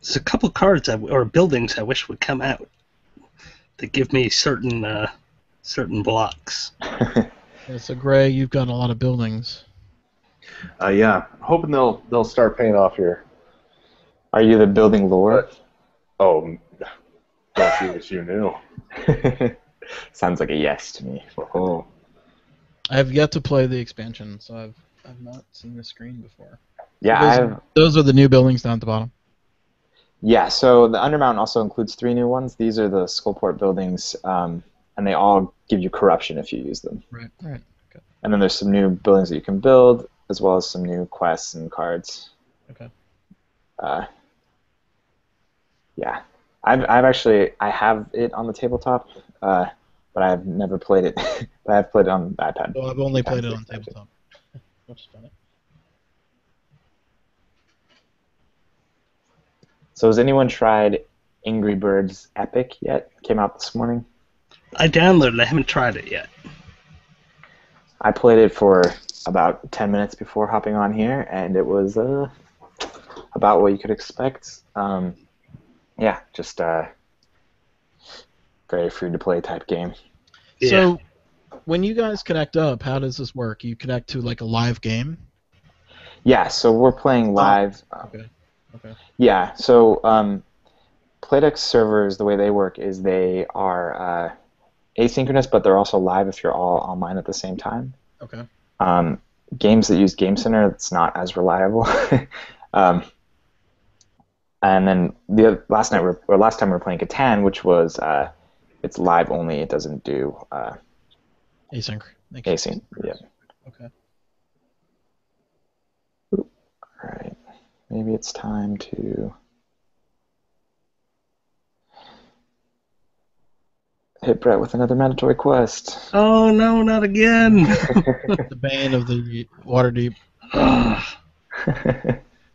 There's a couple cards or buildings I wish would come out that give me certain blocks. Yeah, so Gray, you've got a lot of buildings. Yeah, hoping they'll start paying off here. Are you the building lord? Oh, don't you wish you knew? Sounds like a yes to me. Oh. I have yet to play the expansion, so I've not seen the screen before. Yeah, So those are the new buildings down at the bottom. Yeah, so the Undermountain also includes 3 new ones. These are the Skullport buildings, and they all give you corruption if you use them. Right. Okay. And then there's some new buildings that you can build, as well as some new quests and cards. Okay. Yeah, I have it on the tabletop, but I've never played it. But I've played it on the iPad. So I've only played it on tabletop. Which is funny. So has anyone tried Angry Birds Epic yet? Came out this morning. I downloaded it. I haven't tried it yet. I played it for about 10 minutes before hopping on here, and it was about what you could expect. Yeah, just very free-to-play type game. Yeah. So when you guys connect up, how does this work? You connect to like a live game? Yeah, so we're playing live. Okay. Yeah, so Playdex servers, the way they work is they are asynchronous, but they're also live if you're all online at the same time. Okay. Games that use Game Center, it's not as reliable. And then last time we were playing Catan, which was it's live only. It doesn't do Async. async. Yeah. Okay. All right. Maybe it's time to hit Brett with another mandatory quest. Oh no, not again! The bane of the Waterdeep.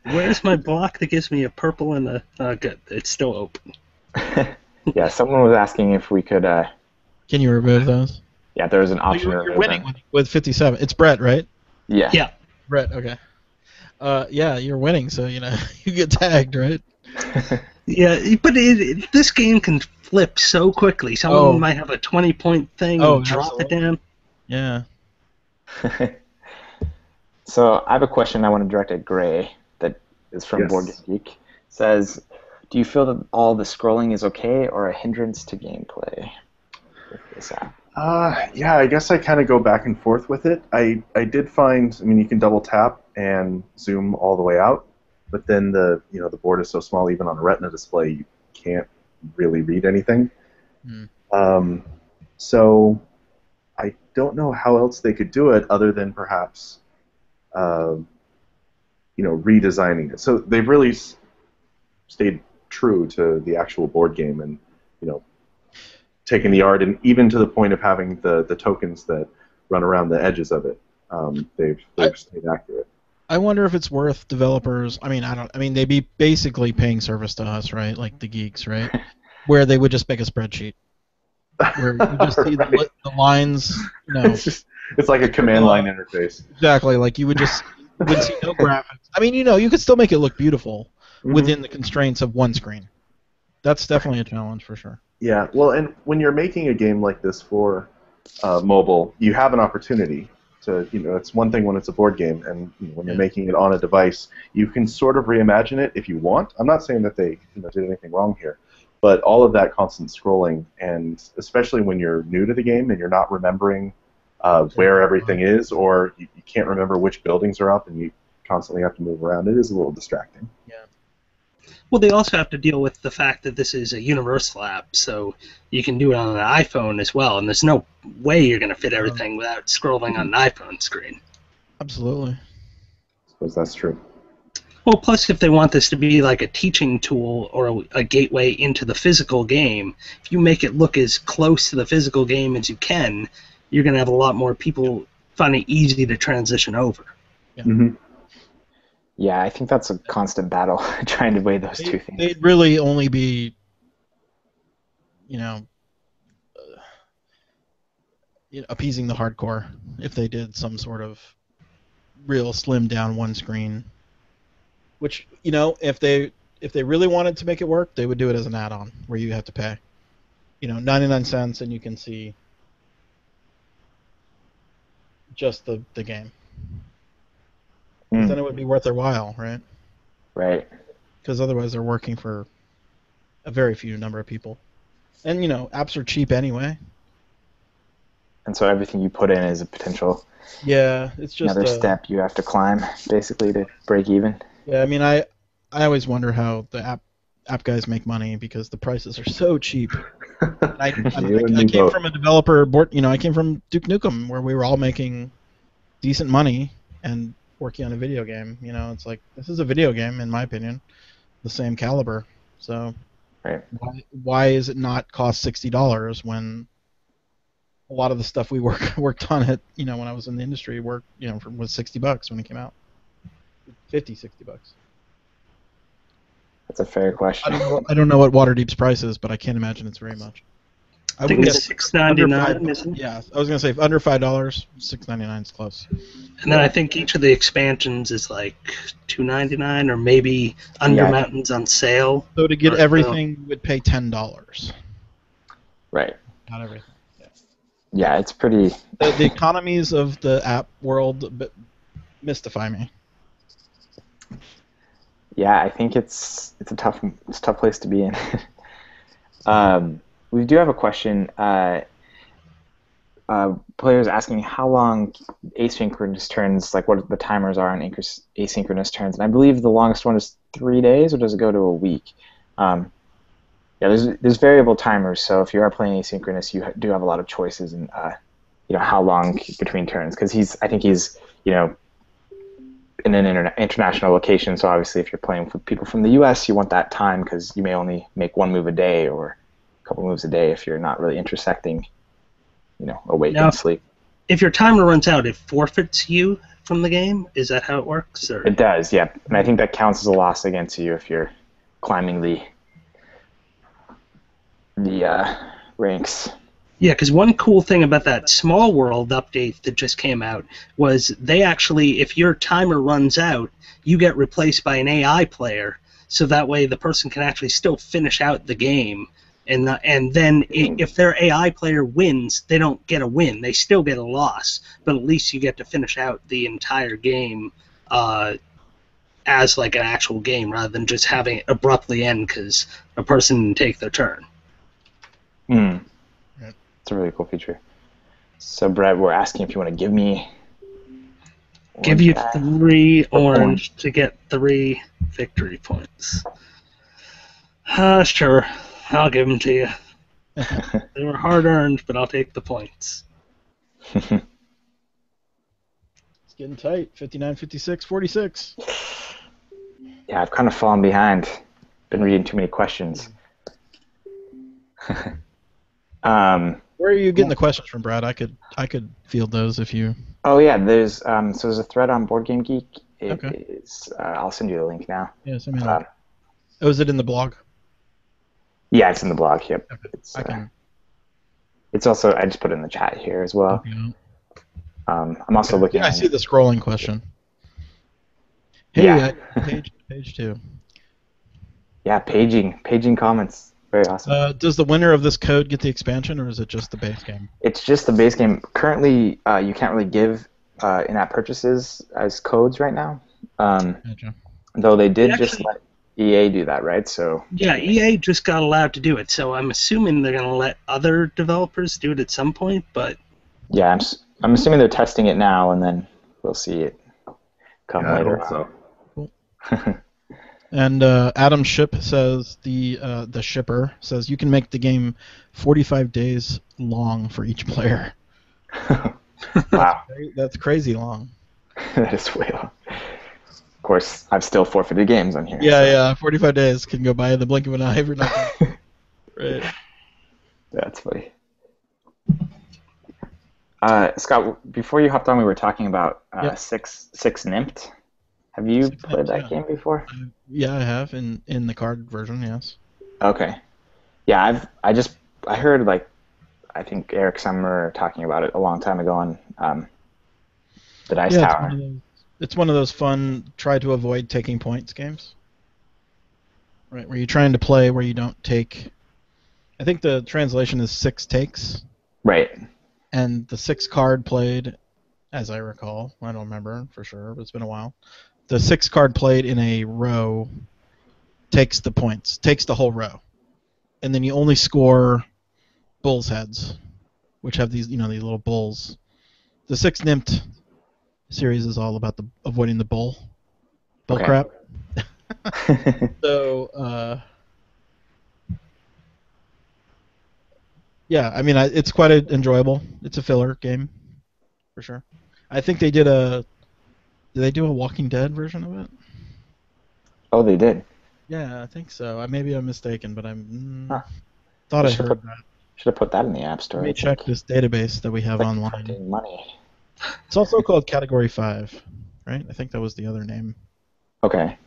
Where's my block that gives me a purple and a... good. It's still open. Yeah, someone was asking if we could... Can you remove those? Yeah, there's an option to You're remove winning them. with 57. It's Brett, right? Yeah. Yeah. Brett, okay. Yeah, you're winning, so, you get tagged, right? Yeah, but this game can flip so quickly. Someone might have a 20-point thing and drop it down. Yeah. So I have a question I want to direct at Gray that is from Board Game Yes. Geek. It says, do you feel that all the scrolling is okay or a hindrance to gameplay with this app? Yeah, I guess I kind of go back and forth with it. I did find, I mean, you can double tap and zoom all the way out, but then the board is so small, even on a Retina display, you can't really read anything. Hmm. Um, so I don't know how else they could do it other than perhaps, uh, redesigning it. So they've really stayed true to the actual board game and, you know, taking the art and even to the point of having the tokens that run around the edges of it. They've stayed accurate. I wonder if it's worth developers. I mean, I don't. I mean, they'd be basically paying service to us, right? Like the geeks, right? Where they would just make a spreadsheet where you just see Right. the lines. It's like a command line interface. Exactly. Like you would see no graphics. I mean, you could still make it look beautiful within the constraints of one screen. That's definitely a challenge for sure. Yeah, well, and when you're making a game like this for mobile, you have an opportunity to, it's one thing when it's a board game, and when you're making it on a device, you can sort of reimagine it if you want. I'm not saying that they did anything wrong here, but all of that constant scrolling, and especially when you're new to the game and you're not remembering where everything is, or you can't remember which buildings are up, and you constantly have to move around, it is a little distracting. Yeah. Well, they also have to deal with the fact that this is a universal app, so you can do it on an iPhone as well, and there's no way you're going to fit everything without scrolling on an iPhone screen. Absolutely. I suppose that's true. Well, plus if they want this to be like a teaching tool or a gateway into the physical game, if you make it look as close to the physical game as you can, you're going to have a lot more people find it easy to transition over. Yeah. Mm-hmm. Yeah, I think that's a constant battle trying to weigh those two things. They'd really only be, appeasing the hardcore if they did some sort of real slim down one screen. Which, if they really wanted to make it work, they would do it as an add-on where you have to pay, 99 cents, and you can see just the game. 'Cause then it would be worth their while, right? Right. Because otherwise they're working for a very few number of people. And, apps are cheap anyway. And so everything you put in is a potential Yeah, it's just another step you have to climb, basically, to break even. Yeah, I mean, I always wonder how the app guys make money because the prices are so cheap. I came from a developer board, I came from Duke Nukem where we were all making decent money and working on a video game. It's like this is a video game in my opinion, the same caliber. So right. Why is it not cost $60 when a lot of the stuff we worked on it, when I was in the industry, was $60 when it came out. 50, $60. That's a fair question. I don't know what Waterdeep's price is, but I can't imagine it's very much. I think it's $6.99, isn't it? Yeah, I was gonna say under $5, $6.99 is close. And then I think each of the expansions is like $2.99, or maybe Under Mountains on sale. So to get everything, you would pay $10. Right. Not everything. Yeah, it's pretty. The economies of the app world mystify me. Yeah, I think it's a tough place to be in. We do have a question. Players asking how long asynchronous turns, like what the timers are on asynchronous turns, and I believe the longest one is 3 days, or does it go to a week? There's variable timers, so if you are playing asynchronous, you do have a lot of choices in how long between turns, because I think he's in an international location, so obviously if you're playing with people from the US, you want that time because you may only make one move a day or a couple moves a day if you're not really intersecting, awake and sleep. If your timer runs out, it forfeits you from the game? Is that how it works? Or? It does, yeah. And I think that counts as a loss against you if you're climbing the ranks. Yeah, because one cool thing about that Small World update that just came out was they actually, if your timer runs out, you get replaced by an AI player, so that way the person can actually still finish out the game and then if their AI player wins, they don't get a win. They still get a loss, but at least you get to finish out the entire game as like an actual game rather than just having it abruptly end because a person didn't take their turn. Mm. It's a really cool feature. So, Brett, we're asking if you want to give me... Give you 3 orange to get 3 victory points. Sure. I'll give them to you. They were hard-earned, but I'll take the points. It's getting tight. 59, 56, 46. Yeah, I've kind of fallen behind. Been reading too many questions. Where are you getting the questions from, Brad? I could field those if you... Oh yeah, there's a thread on Board Game Geek. Okay. I'll send you the link now. Yeah, send me that. Is it in the blog? Yeah, it's in the blog. Yep. Okay. It's also, I just put it in the chat here as well. Okay. I'm also looking. Yeah, I see the scrolling question. Hey, Yeah. page 2. Yeah, paging comments. Very awesome. Does the winner of this code get the expansion, or is it just the base game? It's just the base game. Currently, you can't really give in-app purchases as codes right now. Gotcha. Though they did just let EA do that, right? So yeah, EA just got allowed to do it. So I'm assuming they're going to let other developers do it at some point. But yeah, I'm assuming they're testing it now, and then we'll see it come later. I hope so. Cool. And Adam Ship says the shipper says you can make the game 45 days long for each player. Wow, that's crazy long. that is way long. Of course, I've still forfeited games on here. Yeah, 45 days can go by in the blink of an eye for nothing. Right. That's funny. Scott, before you hopped on, we were talking about Six Nymphed. Have you played that game before? Yeah, I have in the card version. Yes. Okay. Yeah, I heard I think Eric Summer talking about it a long time ago on the Dice Tower. It's one of those fun try to avoid taking points games. Right, where you're trying to play where you don't take. I think the translation is 6 takes. Right. And the 6 card played, as I recall, I don't remember for sure, but it's been a while. The 6 card played in a row takes the points, takes the whole row, and then you only score bull's heads, which have these these little bulls. The 6 Nymphed series is all about avoiding the bull crap. So yeah, I mean it's quite enjoyable. It's a filler game for sure. I think they did Did they do a Walking Dead version of it? Oh, they did. Yeah, I think so. Maybe I'm mistaken, but Thought I heard that. Should have put that in the App Store. Let me check this database that we have online. Money. It's also called Category 5, right? I think that was the other name. Okay.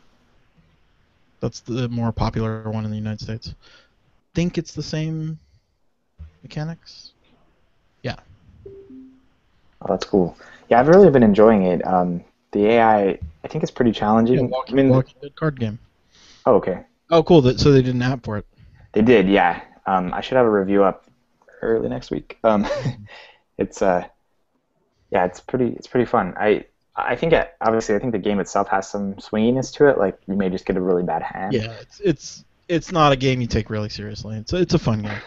That's the more popular one in the United States. Think it's the same mechanics? Yeah. Oh, that's cool. Yeah, I've really been enjoying it. The AI, I think it's pretty challenging. Yeah, Walking Dead card game. Oh, okay. Oh, cool. So they did an app for it. They did, yeah. I should have a review up early next week. It's pretty fun. I think obviously the game itself has some swinginess to it. Like you may just get a really bad hand. Yeah, it's not a game you take really seriously. It's a fun game.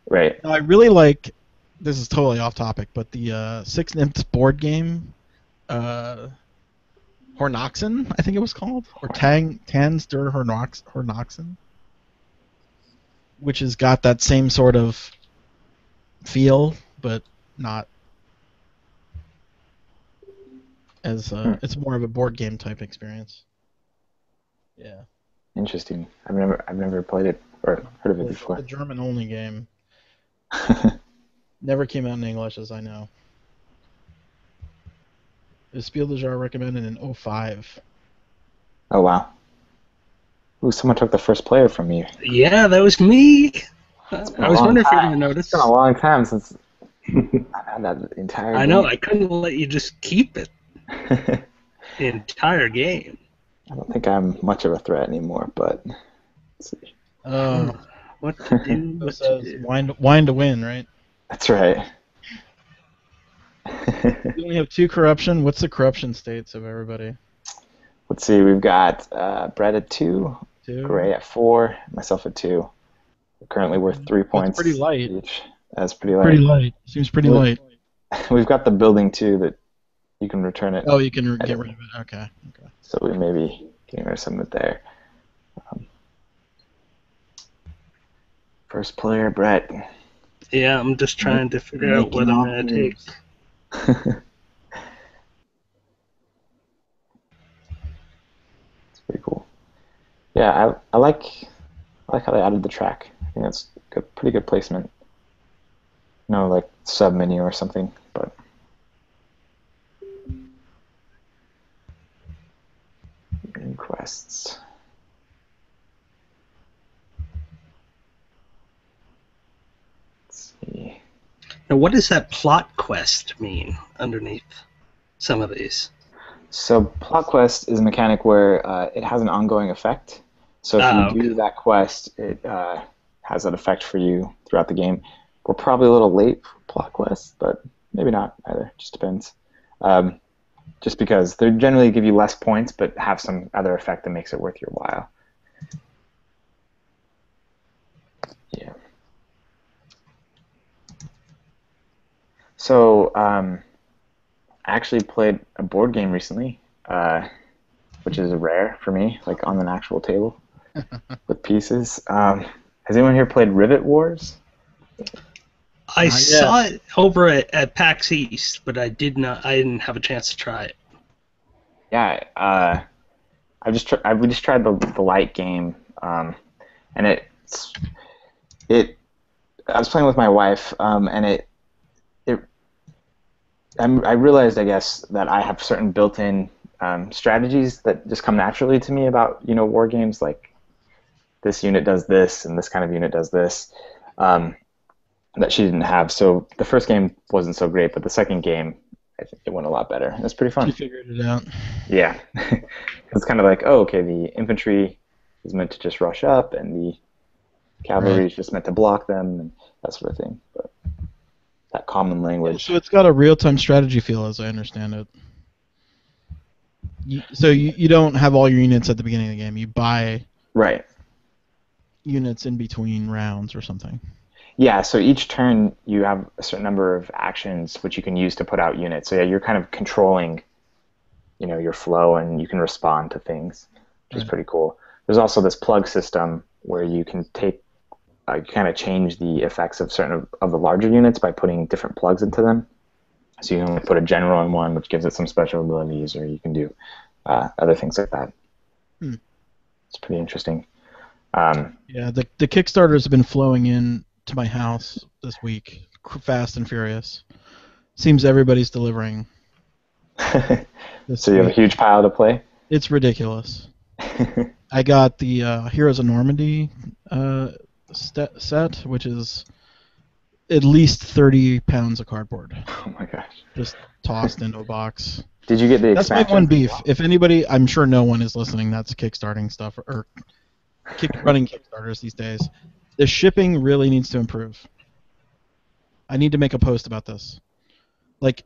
Right. I really like. This is totally off topic, but the 6 Nymphed board game, Hornoxen, I think it was called, or Tans der Hornoxen, which has got that same sort of feel, but not as it's more of a board game type experience. Yeah. Interesting. I've never played it or heard of it before. It's a German only game. Never came out in English, as I know. It was Spiel des Jahres recommended in 2005. Oh, wow. Ooh, someone took the first player from you. Yeah, that was me. I was wondering if you were going to notice. It's been a long time since I've had that entire game. I know, I couldn't let you just keep it. The entire game. I don't think I'm much of a threat anymore, but let's see. Well, What to do? So it What to says do? wine to win, right? That's right. We only have 2 corruption. What's the corruption states of everybody? Let's see. We've got Brett at 2, 2. Gray at 4, myself at 2. We're currently worth 3 That's points pretty light. each. That's pretty light. Pretty light. Seems pretty We- light. We've got the building too that you can return it. Oh, you can get rid of it. Okay. So we may be getting rid of some of it there. First player, Brett. Yeah, I'm just trying to figure out what I'm going to take. It's pretty cool. Yeah, I like how they added the track. I think that's pretty good placement. No, like sub menu or something, but quests. Let's see. Now, what does that plot quest mean underneath some of these? So plot quest is a mechanic where it has an ongoing effect. So if you do that quest, it has that effect for you throughout the game. We're probably a little late for plot quests, but maybe not either. Just depends. Just because they generally give you less points, but have some other effect that makes it worth your while. Yeah. So I actually played a board game recently, which is rare for me, like on an actual table with pieces. Has anyone here played Rivet Wars? I saw it over at PAX East, but I didn't have a chance to try it. Yeah, we just tried the light game, and I was playing with my wife, and I realized, I guess, that I have certain built-in strategies that just come naturally to me about war games, like this unit does this and this kind of unit does this. That she didn't have. So the first game wasn't so great, but the second game, I think it went a lot better. It was pretty fun. You figured it out. Yeah. It's kind of like, oh, okay, the infantry is meant to just rush up, and the cavalry is just meant to block them, and that sort of thing. But that common language. So it's got a real-time strategy feel, as I understand it. You don't have all your units at the beginning of the game. You buy units in between rounds or something. Yeah, so each turn you have a certain number of actions which you can use to put out units. So yeah, you're kind of controlling, your flow, and you can respond to things, which is pretty cool. There's also this plug system where you can kind of change the effects of certain of the larger units by putting different plugs into them. So you can put a general in one, which gives it some special abilities, or you can do other things like that. It's pretty interesting. Yeah, the Kickstarters have been flowing in to my house this week, fast and furious. Seems everybody's delivering. So you have a huge pile to play? It's ridiculous. I got the Heroes of Normandy set, which is at least 30 pounds of cardboard. Oh my gosh. Just tossed into a box. Did you get the expansion? That's my one beef. If anybody, I'm sure no one is listening that's kickstarting stuff or running Kickstarters these days. The shipping really needs to improve. I need to make a post about this. Like,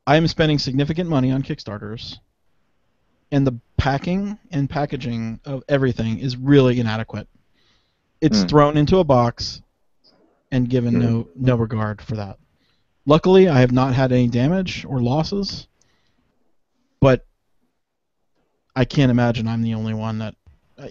I'm spending significant money on Kickstarters, and the packing and packaging of everything is really inadequate. It's thrown into a box and given no regard for that. Luckily, I have not had any damage or losses, but I can't imagine I'm the only one that...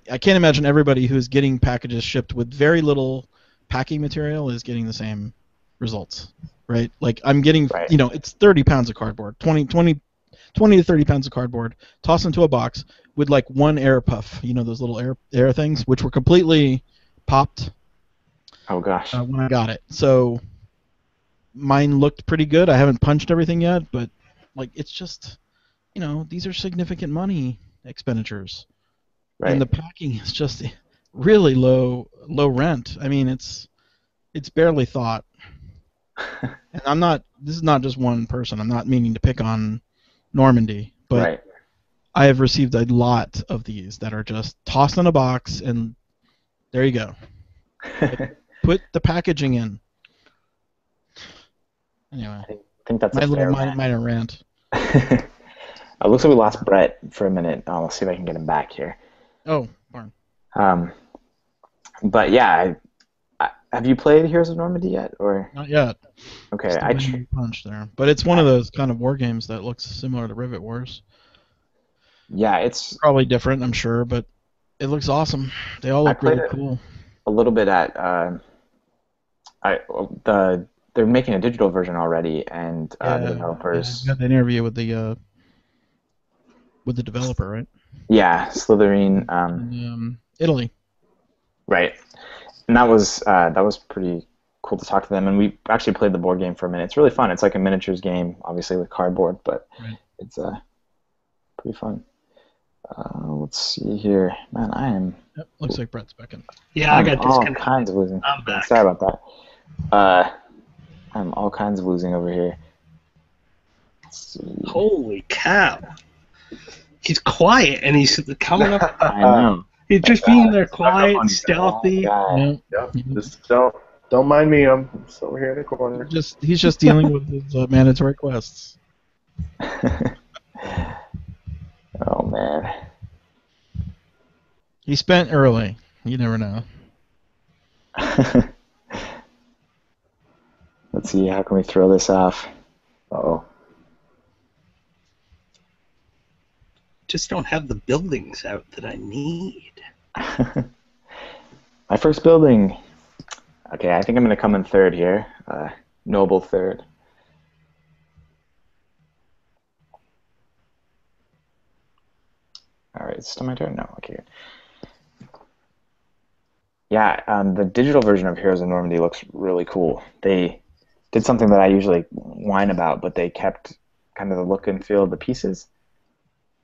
I can't imagine everybody who's getting packages shipped with very little packing material is getting the same results, right? Like, I'm getting, it's 30 pounds of cardboard, 20 to 30 pounds of cardboard, tossed into a box with, like, one air puff, those little air things, which were completely popped. Oh, gosh. When I got it. So, mine looked pretty good. I haven't punched everything yet, but, like, it's just, these are significant money expenditures. Right. And the packing is just really low rent. I mean, it's barely thought. And this is not just one person. I'm not meaning to pick on Normandy, but I have received a lot of these that are just tossed in a box and there you go. Put the packaging in. Anyway, I think that's my a little fair rant. minor rant. It looks like we lost Brett for a minute. I'll see if I can get him back here. Oh, darn. Um, but yeah, have you played Heroes of Normandy yet? Or Not yet. okay, Still waiting to be punched there. But it's one of those kind of war games that looks similar to Rivet Wars. yeah, it's Probably different, I'm sure, but it looks awesome. They all I look played really it cool. a little bit at they're making a digital version already, and the Yeah, developers, you got the interview with the developer, right? yeah, Slytherin, In Italy. right, and that was pretty cool to talk to them, and we actually played the board game for a minute. It's really fun. It's like a miniatures game, obviously with cardboard, but Right. it's pretty fun. Let's see here, man. Yep, looks like Brett's back in. Yeah, I I'm got all disconnected. kinds of losing. I'm back. Sorry about that. I'm all kinds of losing over here. Let's see. Holy cow! He's quiet and he's coming up. I know. He's just being there, Snuck up quiet, on you. stealthy. God. Yep. Yep. Just don't mind me. I'm just over here in the corner. He's just dealing with his mandatory quests. Oh man. He spent early. You never know. Let's see. How can we throw this off? Oh. Just don't have the buildings out that I need. My first building. Okay, I think I'm going to come in third here. Noble third. All right, it's still my turn? No, okay. Yeah, the digital version of Heroes of Normandy looks really cool. They did something that I usually whine about, but they kept kind of the look and feel of the pieces.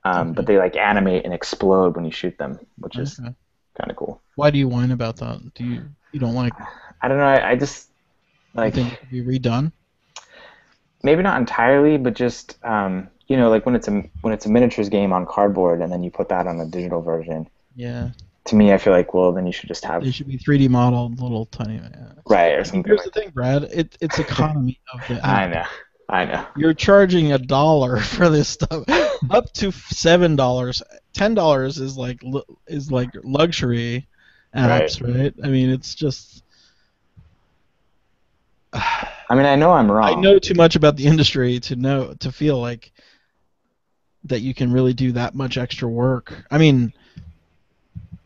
But they like animate and explode when you shoot them, which is kind of cool. Why do you whine about that? You don't like? I don't know. I just like. You think it could be redone? Maybe not entirely, but just like when it's a miniatures game on cardboard and then you put that on a digital version. Yeah. To me, I feel like, well, then you should just have. They should be 3D modeled, little tiny. Right, or something. Here's the thing, Brad. It's economy of the. I know. You're charging $1 for this stuff, up to $7. $10 is like luxury apps, right? I mean, it's just. I mean, I know I'm wrong. I know too much about the industry to feel like that you can really do that much extra work. I mean,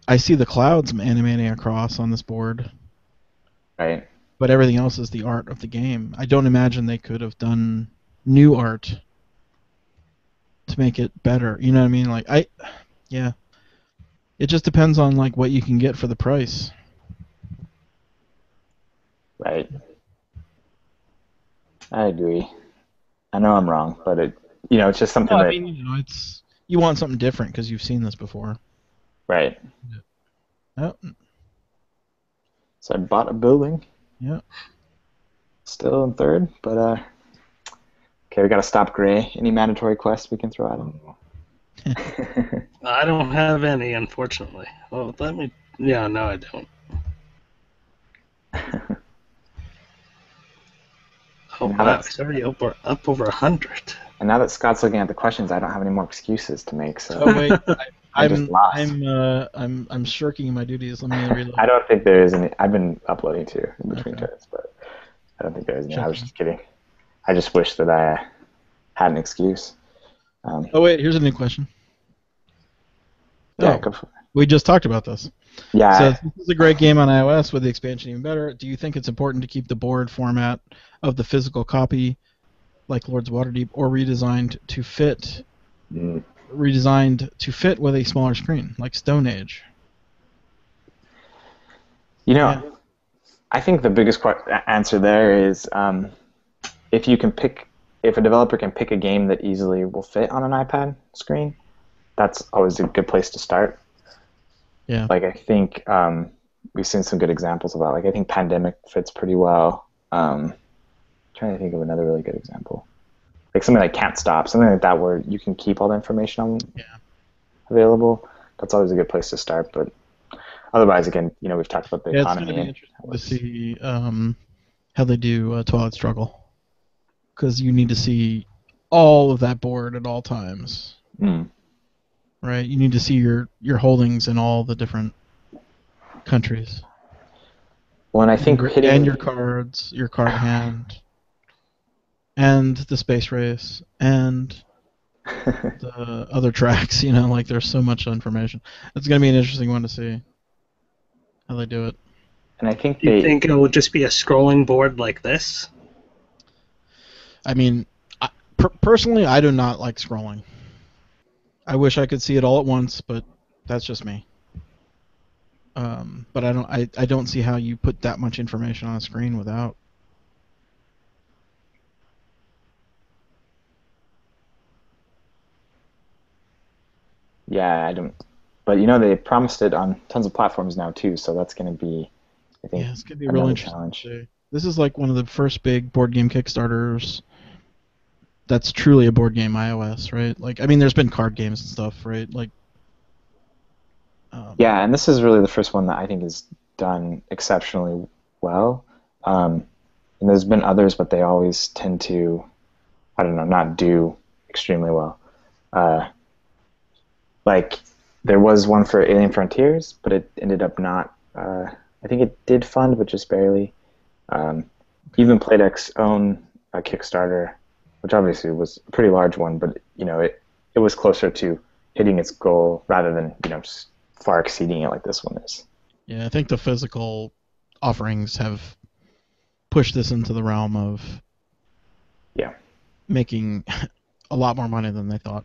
I see the clouds animating across on this board. Right. But everything else is the art of the game. I don't imagine they could have done new art to make it better. You know what I mean? Yeah. It just depends on like what you can get for the price. Right. I agree. I know I'm wrong, but it's just something No, that. I mean, it's you want something different because you've seen this before. Right. Oh. So I bought a building. Yeah. Still in third, but okay, we gotta stop Gray. Any mandatory quests we can throw at him? I don't have any, unfortunately. Well, let me. Yeah, no, I don't. Oh wow, it's already up over 100. And now that Scott's looking at the questions, I don't have any more excuses to make. So. Oh wait, just lost. I'm shirking my duties. Let me reload. I don't think there is any. I've been uploading too in between turns, but I don't think there is any. I was just kidding. I just wish that I had an excuse. Oh wait, here's a new question. Yeah, go for it. We just talked about this. Yeah. So this is a great game on iOS with the expansion even better. Do you think it's important to keep the board format of the physical copy, like Lords of Waterdeep, or redesigned to fit with a smaller screen, like Stone Age? I think the biggest answer there is if a developer can pick a game that easily will fit on an iPad screen, that's always a good place to start. Yeah. Like I think we've seen some good examples of that. Like I think Pandemic fits pretty well. Trying to think of another really good example. Like something like Can't Stop, something like that where you can keep all the information available. That's always a good place to start. But Otherwise, again, we've talked about the Yeah, it's going to economy be and interesting to see how they do Twilight Struggle, because you need to see all of that board at all times, right? You need to see your holdings in all the different countries. Well, and I think And your cards, your card hand, and the space race, and the other tracks. Like there's so much information. It's going to be an interesting one to see how they do it. And I think Do you think it will just be a scrolling board like this? I mean, personally, I do not like scrolling. I wish I could see it all at once, but that's just me. But I don't see how you put that much information on a screen without. Yeah, I don't. But they promised it on tons of platforms now too, so that's going to be, I think, it's going to be a real interesting challenge. This is like one of the first big board game Kickstarters that's truly a board game iOS, right? Like, I mean, there's been card games and stuff, right? Like, yeah, and this is really the first one that I think is done exceptionally well. And there's been others, but they always tend to, I don't know, not do extremely well. Like, there was one for Alien Frontiers, but it ended up not. I think it did fund, but just barely. Even Playdeck's own Kickstarter, which obviously was a pretty large one, but it was closer to hitting its goal rather than just far exceeding it like this one is. Yeah, I think the physical offerings have pushed this into the realm of making a lot more money than they thought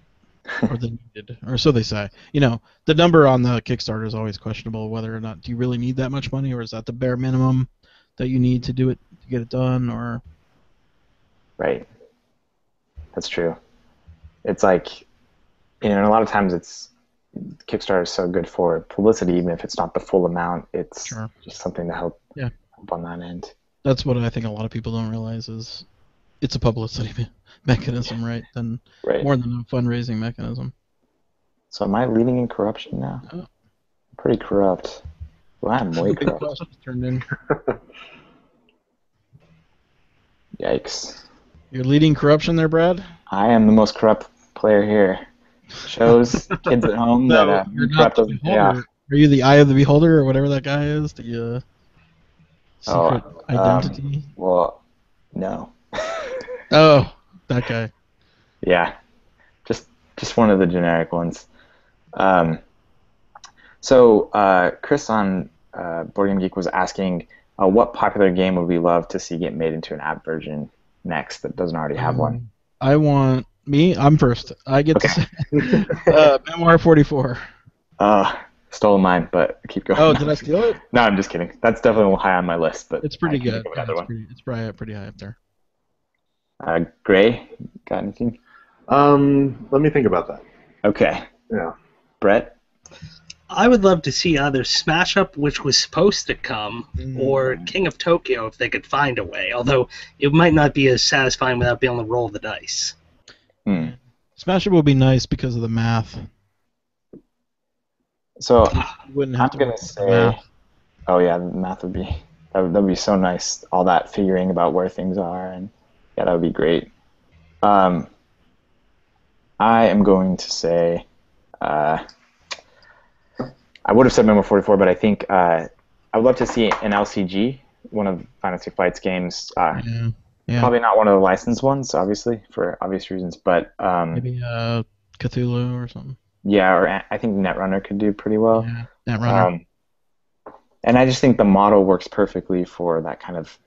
or they needed, or so they say. The number on the Kickstarter is always questionable, whether or not do you really need that much money, or is that the bare minimum that you need to do it to get it done, or right. That's true. It's like, and a lot of times Kickstarter is so good for publicity, even if it's not the full amount. It's just something to help on that end. That's what I think a lot of people don't realize is it's a publicity mechanism, right? More than a fundraising mechanism. So am I leading in corruption now? Oh. I'm pretty corrupt. Well, I'm way corrupt. Turned in. Yikes. You're leading corruption there, Brad? I am the most corrupt player here. Shows kids at home that corrupt doesn't pay off. Are you the eye of the beholder, or whatever that guy is? The secret identity? Well, no. Oh, that guy. Yeah, just one of the generic ones. So Chris on Board Game Geek was asking, what popular game would we love to see get made into an app version next that doesn't already have one? I'm first. I get to say Memoir 44. Stole mine, but keep going. Oh, did I steal it? No, I'm just kidding. That's definitely high on my list, but it's pretty good. It's probably pretty high up there. Gray, got anything? Let me think about that. Okay. Yeah. Brett? I would love to see either Smash Up, which was supposed to come, or King of Tokyo if they could find a way, although it might not be as satisfying without being able to roll the dice. Smash Up would be nice because of the math. So you wouldn't have I'm going to say, oh yeah, the math would be, that would be so nice, all that figuring about where things are, and yeah, that would be great. I am going to say, I would have said Memo 44, but I think I would love to see an LCG, one of Fantasy Flight's games. Probably not one of the licensed ones, obviously, for obvious reasons, but maybe Cthulhu or something. Yeah, or I think Netrunner could do pretty well. Yeah, Netrunner. And I just think the model works perfectly for that kind of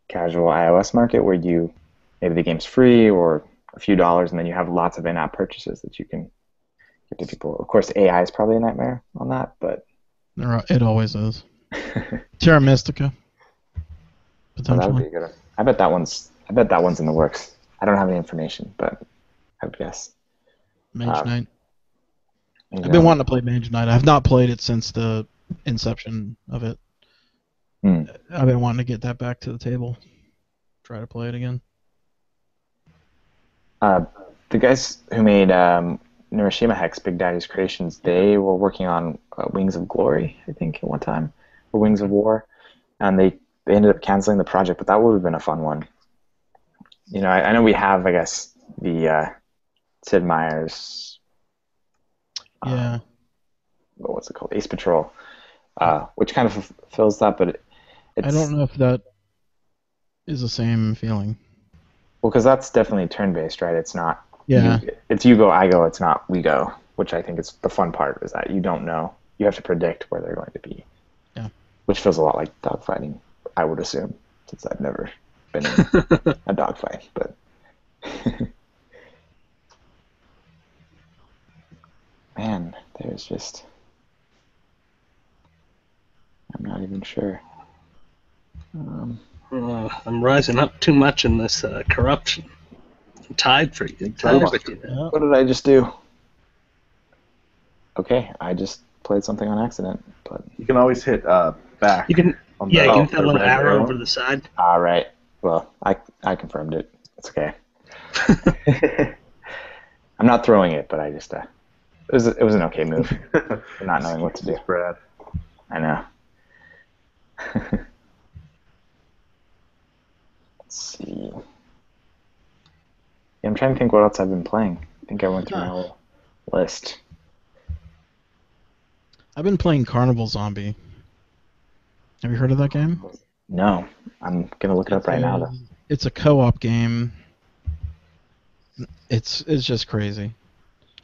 casual iOS market where maybe the game's free or a few dollars, and then you have lots of in-app purchases that you can give to people. Of course, AI is probably a nightmare on that, but it always is. Terra Mystica, potentially. That would be a good one. I bet that one's in the works. I don't have any information, but I would guess. Mage Knight. I've been wanting to play Mage Knight. I have not played it since the inception of it. I've been wanting to get that back to the table. Try to play it again. The guys who made Neuroshima Hex, Big Daddy's Creations, they were working on Wings of Glory, I think, at one time, or Wings of War, and they ended up canceling the project, but that would have been a fun one. You know, I know we have, I guess, the Sid Meier's, Yeah. what's it called, Ace Patrol, which kind of fulfills that, but it's... I don't know if that is the same feeling. Well, because that's definitely turn-based, right? It's not... Yeah. It's you go, I go, it's not we go, which I think is the fun part, is that you don't know. You have to predict where they're going to be. Yeah. Which feels a lot like dogfighting, I would assume, since I've never been in a dogfight, but... Man, there's just... I'm not even sure. I'm rising up too much in this corruption. I'm tied with you. Yeah. What did I just do? Okay, I just played something on accident, but... You can always hit back. You can, on yeah, the, you can hit that the little red arrow over the side. All right. Well, I confirmed it. It's okay. I'm not throwing it, but I just... it was an okay move for not knowing what to do. Brad. I know. Let's see. Yeah, I'm trying to think what else I've been playing. I think I went through my whole list. I've been playing Carnival Zombie. Have you heard of that game? No, I'm gonna look it up right now, though. It's a co-op game. It's just crazy.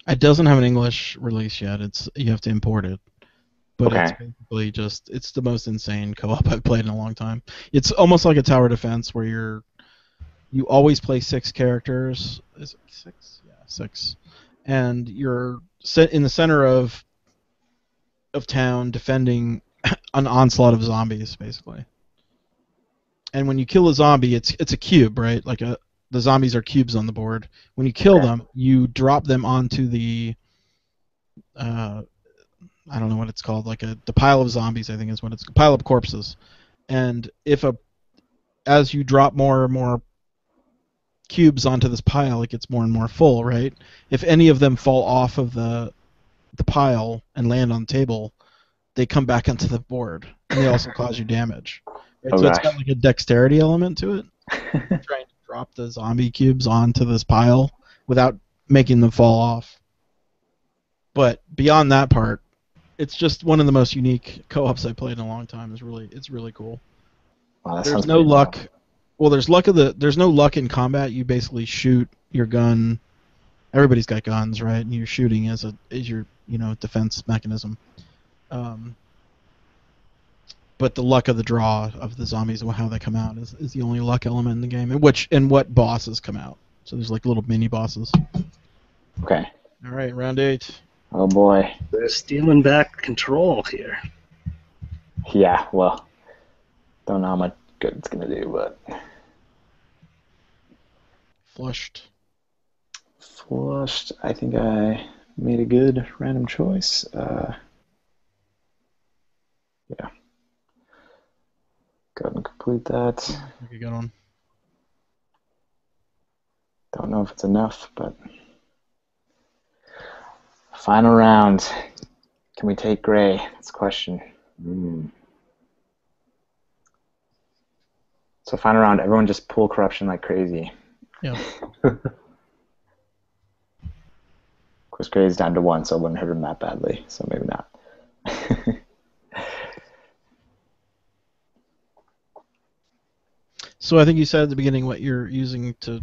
It doesn't have an English release yet. You have to import it. But Okay. it's basically it's the most insane co-op I've played in a long time. It's almost like a tower defense where you always play 6 characters. Is it 6? Yeah, 6. And you're set in the center of town defending an onslaught of zombies, basically. And when you kill a zombie, it's a cube, right? The zombies are cubes on the board. When you kill them, you drop them onto the I don't know what it's called, the pile of zombies, I think is what it's, a pile of corpses. And as you drop more and more cubes onto this pile, it gets more and more full, right? If any of them fall off of the pile and land on the table, they come back onto the board, and they also cause you damage. Right? Oh, So it's gosh. got a dexterity element to it. Trying to drop the zombie cubes onto this pile without making them fall off. But beyond that part, it's just one of the most unique co-ops I've played in a long time. It's really cool. Wow, that There's sounds no pretty luck. cool. Well, there's no luck in combat. You basically shoot your gun. Everybody's got guns, right? And you're shooting as your defense mechanism. But the luck of the draw of the zombies and how they come out is the only luck element in the game, and what bosses come out. So there's little mini bosses. Okay. All right, round 8. Oh boy. Stealing back control here. Yeah. Well, don't know how much good it's gonna do, but Flushed. I think I made a good random choice. Yeah. Go ahead and complete that. You got on. Don't know if it's enough, but final round. Can we take gray? That's the question. So final round, everyone just pull corruption like crazy. Yeah. Of course, gray is down to 1, so it wouldn't hurt him that badly. So maybe not. So I think you said at the beginning what you're using to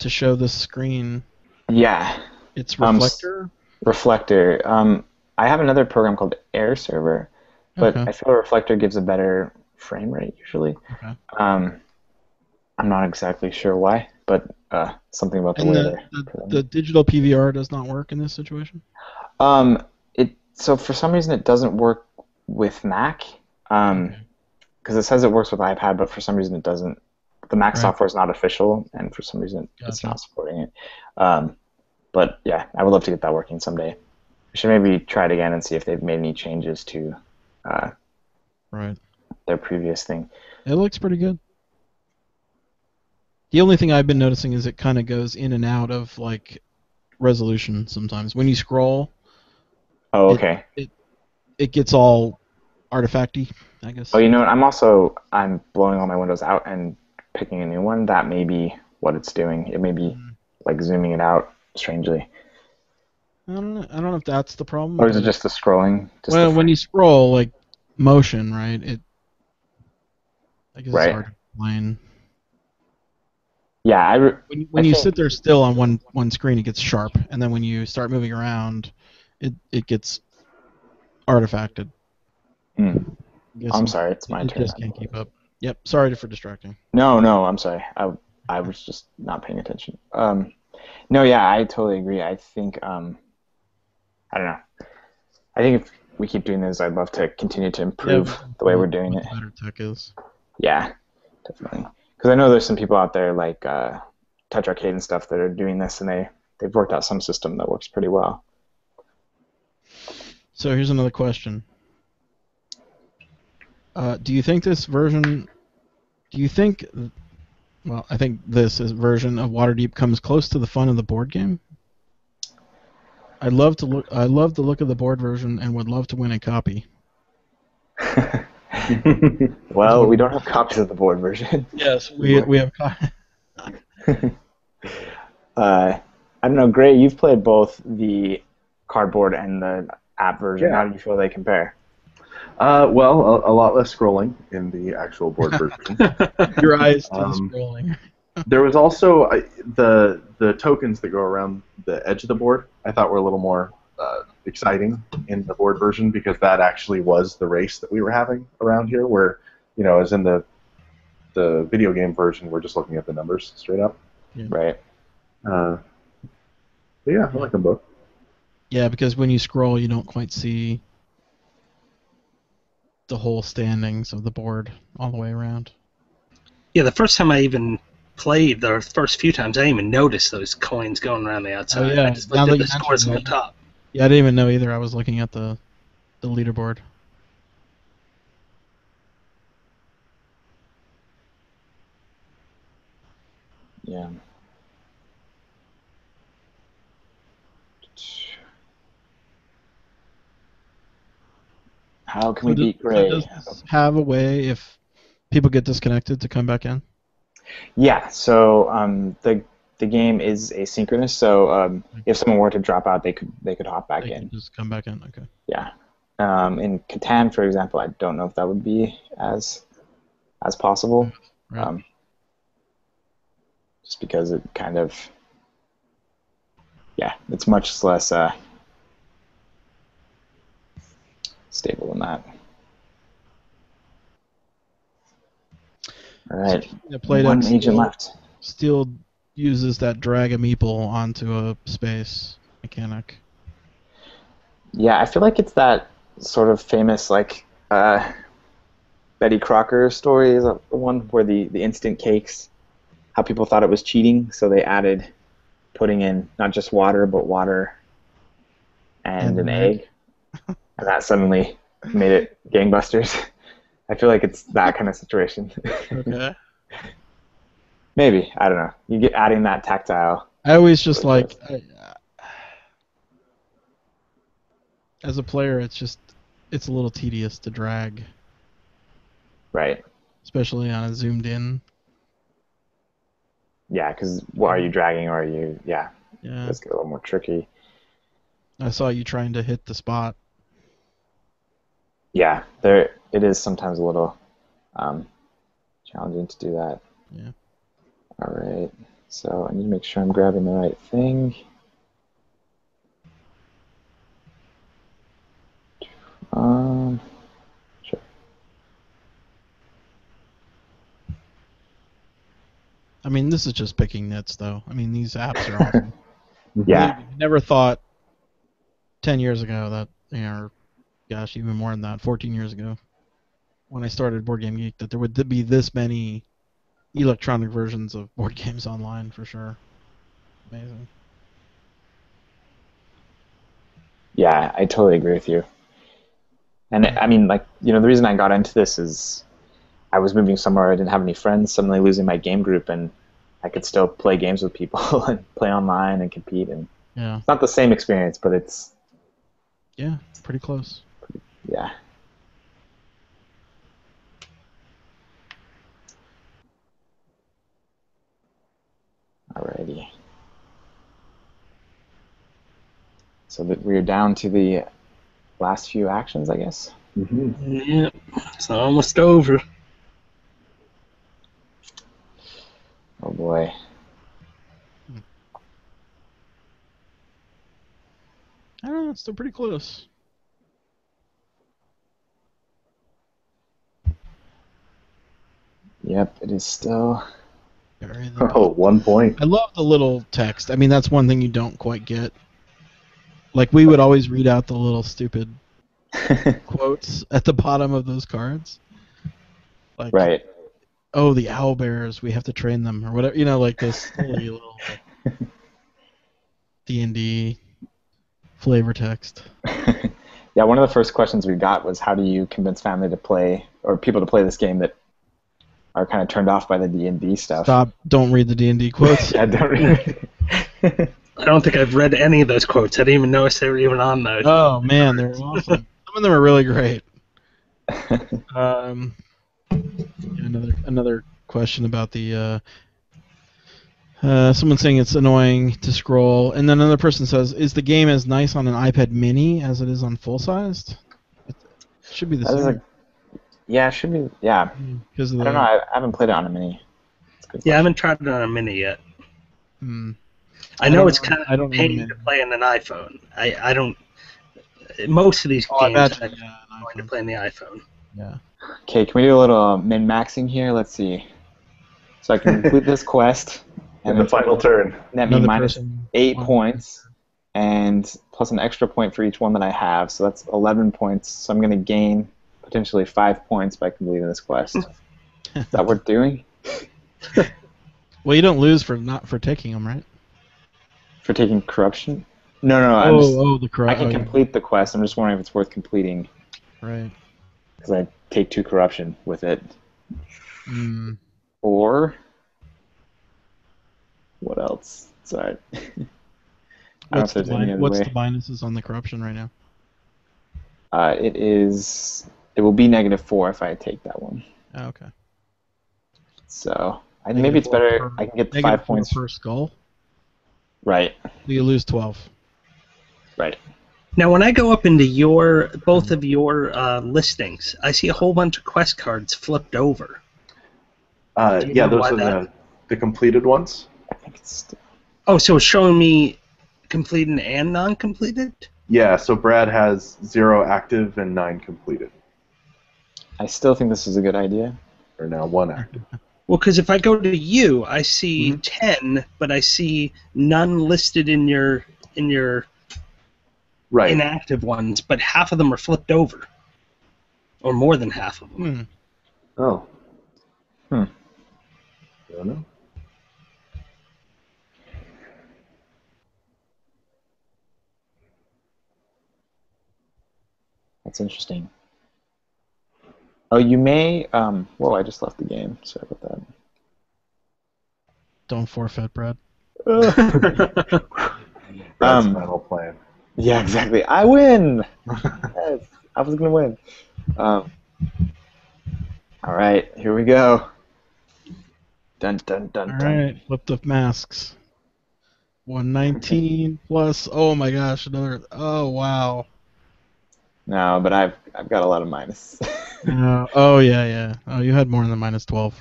show the screen. Yeah. It's Reflector? Reflector. I have another program called Air Server, but Okay. I feel Reflector gives a better frame rate usually. Okay. I'm not exactly sure why, but something about the And way the digital PVR does not work in this situation? So for some reason it doesn't work with Mac, because it says it works with iPad, but for some reason it doesn't. The Mac software is not official, and for some reason it's not supporting it. But yeah, I would love to get that working someday. We should maybe try it again and see if they've made any changes to their previous thing. It looks pretty good. The only thing I've been noticing is it kind of goes in and out of resolution sometimes. When you scroll, Oh, it okay. it, it gets all artifacty, I Oh, guess. you know what? I'm blowing all my windows out and picking a new one. That may be what it's doing. It may be Mm. like zooming it out strangely. I don't know if that's the problem, Or is it but just the scrolling? Just the well, when frame? you scroll, like motion, right? I guess it's Right. hard to explain. Yeah, When I you think sit there still on one screen, it gets sharp, and then when you start moving around, it gets artifacted. hmm. I guess I'm sorry, it's my it turn. just can't keep up. Yep. Sorry for distracting. No, no, I'm sorry. I was just not paying attention. No, yeah, I totally agree. I think I don't know. I think if we keep doing this, I'd love to continue to Yeah, improve we can the see way we're doing what it. the better tech is. Yeah, definitely. Because I know there's some people out there like Touch Arcade and stuff that are doing this, and they've worked out some system that works pretty well. So here's another question. Do you think this version? Do you think? Well, I think version of Waterdeep comes close to the fun of the board game. I love the look of the board version and would love to win a copy. That's Well, what we it don't is. have copies of the board version. Yes, we have. I don't know, Gray, you've played both the cardboard and the app version. Yeah. How do you feel they compare? Well, a lot less scrolling in the actual board version. Your eyes do the Um, scrolling. There was also the tokens that go around the edge of the board. I thought were a little more exciting in the board version because that actually was the race that we were having around here. Where, as in the video game version, we're just looking at the numbers straight up. Yeah. Right. But yeah, I like them both. Yeah, because when you scroll, you don't quite see the whole standings of the board all the way around. Yeah, the first time I even played, the first few times, I didn't even notice those coins going around the outside. Oh yeah, I just now looked that at you the scores mentioned on the it, top. yeah, I didn't even know either. I was looking at the leaderboard. Yeah. How can we beat Does Gray? this have a way if people get disconnected to come back in? Yeah, so the game is asynchronous, so if someone were to drop out, they could hop back They in. can just come back in. Okay. Yeah. In Catan, for example, I don't know if that would be as possible, Right. just because it kind of, yeah, it's much less stable than that. All right, one agent left. Still uses that drag a meeple onto a space mechanic. Yeah, I feel like it's that sort of famous like Betty Crocker story is the one where the instant cakes, how people thought it was cheating, so they added putting in not just water but water and an egg, and that suddenly made it gangbusters. I feel like it's that kind of situation. Okay. Maybe, I don't know. You get adding that tactile. I always just like, as a player, it's a little tedious to drag. Right. Especially on a zoomed in. Yeah, because what are you dragging, or are you? Yeah. Yeah. Let's get a little more tricky. I saw you trying to hit the spot. Yeah, it is sometimes a little challenging to do that. Yeah. All right. So I need to make sure I'm grabbing the right thing. Sure. I mean, this is just picking nits, though. I mean, these apps are awesome. Yeah. I never thought 10 years ago that, or gosh, even more than that, 14 years ago, when I started Board Game Geek, that there would be this many electronic versions of board games online, for sure. Amazing. Yeah, I totally agree with you. And I mean, like, the reason I got into this is I was moving somewhere I didn't have any friends, suddenly losing my game group, and I could still play games with people and play online and compete, and Yeah. It's not the same experience, but it's Yeah, pretty close. yeah. Alrighty. So that we're down to the last few actions, I guess. Mm-hmm. Yeah, it's almost over. Oh boy. I don't know, it's still pretty close. Yep, it is still. Bury the Oh, 1 point. I love the little text. I mean, that's one thing you don't quite get. Like, we would always read out the little stupid quotes at the bottom of those cards. Like, Right. oh, the owlbears, we have to train them, or whatever. You know, like this silly little D&D flavor text. Yeah, one of the first questions we got was how do you convince family to play, or people to play this game that are kind of turned off by the D&D stuff. Stop, don't read the D&D quotes. Yeah, don't read. I don't think I've read any of those quotes. I didn't even notice they were even on those. Oh, man, they're awesome. Some of them are really great. Another question about the someone saying it's annoying to scroll, and then another person says, "Is the game as nice on an iPad Mini as it is on full-sized?" It should be the same. Yeah, it should be. Yeah, because I don't know. I haven't played it on a Mini. Yeah, I haven't tried it on a Mini yet. I I know don't it's own- kind I of don't own a pain Mini. to play on an iPhone. I don't. Most of these Oh, I games imagine, I'm yeah, an going to iPhone. play on the iPhone. Yeah. Okay, can we do a little min-maxing here? Let's see. So I can complete this quest. In the final turn. Net me Another minus person 8 wanted- points, and plus an extra point for each one that I have. So that's 11 points. So I'm going to gain potentially 5 points by completing this quest. Is that worth doing? Well, you don't lose for taking them, right? For taking corruption? No. The I can complete the quest. I'm just wondering if it's worth completing. Right. Because I take 2 corruption with it. Or what else? Sorry. I don't know if there's any other What's way. the minuses on the corruption right now? It will be -4 if I take that one. Oh, okay. So maybe it's better. I can get the 5 points per skull. Right. You lose 12. Right. Now, when I go up into both of your listings, I see a whole bunch of quest cards flipped over. Do you Yeah, know those why are the completed ones. I think it's. Oh, so it's showing me completed and non-completed? Yeah, so Brad has 0 active and 9 completed. I still think this is a good idea. Or now 1 active. Well, because if I go to you, I see 10, but I see none listed in your Right. inactive ones, but half of them are flipped over, or more than half of them. Oh. Hmm. I don't know. That's interesting. Oh, you may. Whoa! I just left the game. Sorry about Don't forfeit, Brad. that. Brad's final plan. Yeah, exactly. I win. Yes, I was gonna win. All right, here we go. Dun dun dun All dun. right, flip the masks. 119 plus. Oh my gosh, another. Oh wow. No, but I've got a lot of minus. Oh yeah. Oh, you had more than -12.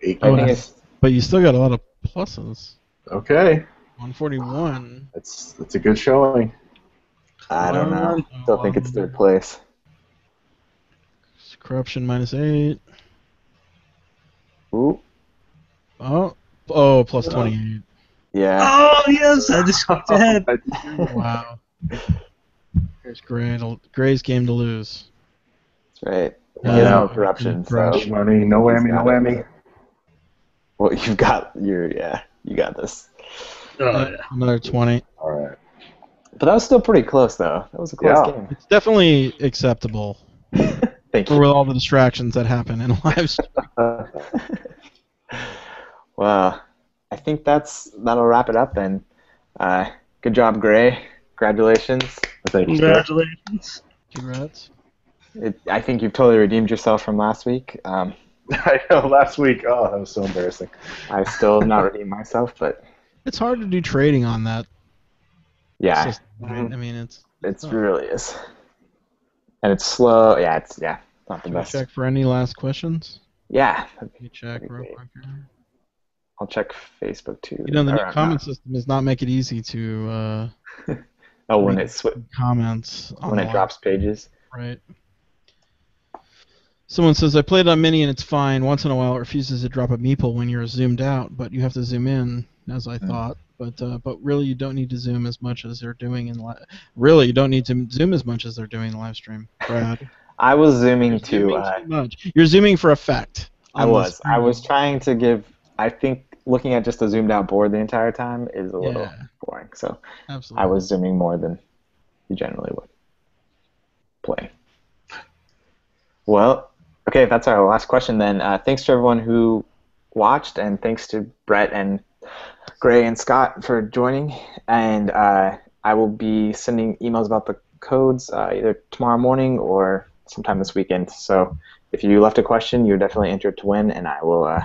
8 I think points. But you still got a lot of pluses. Okay. 141. That's a good showing. I don't know. Still think it's third place. Corruption -8. Ooh. Oh, plus 28. Yeah. Oh, yes, I just skipped ahead. Wow. Here's Gray's game to lose. That's right. Yeah. He has no corruption, so. No whammy, no whammy, no whammy. Well, you got this. Oh, yeah. Another 20. All right. But that was still pretty close, though. That was a close game. It's definitely acceptable Thank for you. all the distractions that happen in lives. Well, I think. think that'll wrap it up then. Good job, Gray. Congratulations. Thank you, sir. Congratulations. Congrats. I think you've totally redeemed yourself from last week. I know, last week, oh, that was so embarrassing. I still have not redeemed myself, but It's hard to do trading on that yeah, system, right? I mean, it's it tough. really is. And it's slow. Yeah, it's not the Should we best. check for any last questions? Yeah, Let me check real quick here. I'll check Facebook too. You know, the new Or comment system does not make it easy to oh, when read comments on when the it live, drops pages. right? Someone says, I played on Mini and it's fine. Once in a while it refuses to drop a meeple when you're zoomed out, but you have to zoom in, as I thought. But really, you don't need to zoom as much as they're doing in Really, you don't need to zoom as much as they're doing in the live stream, Brad. I was zooming You're to. zooming too much. You're zooming for effect. I was trying to give. I think looking at just a zoomed out board the entire time is a little boring. So Absolutely. I was zooming more than you generally would play. Well, okay, that's our last question then. Thanks to everyone who watched, and thanks to Brett and Gray and Scott for joining. And I will be sending emails about the codes either tomorrow morning or sometime this weekend. So if you left a question, you're definitely entered to win, and I will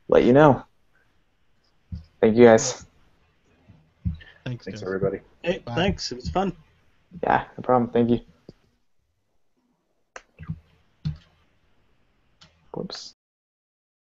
let you know. Thank you, guys. Thanks Thanks, guys. everybody. Hey, Bye. thanks. It was fun. Yeah, no problem. Thank you. Whoops.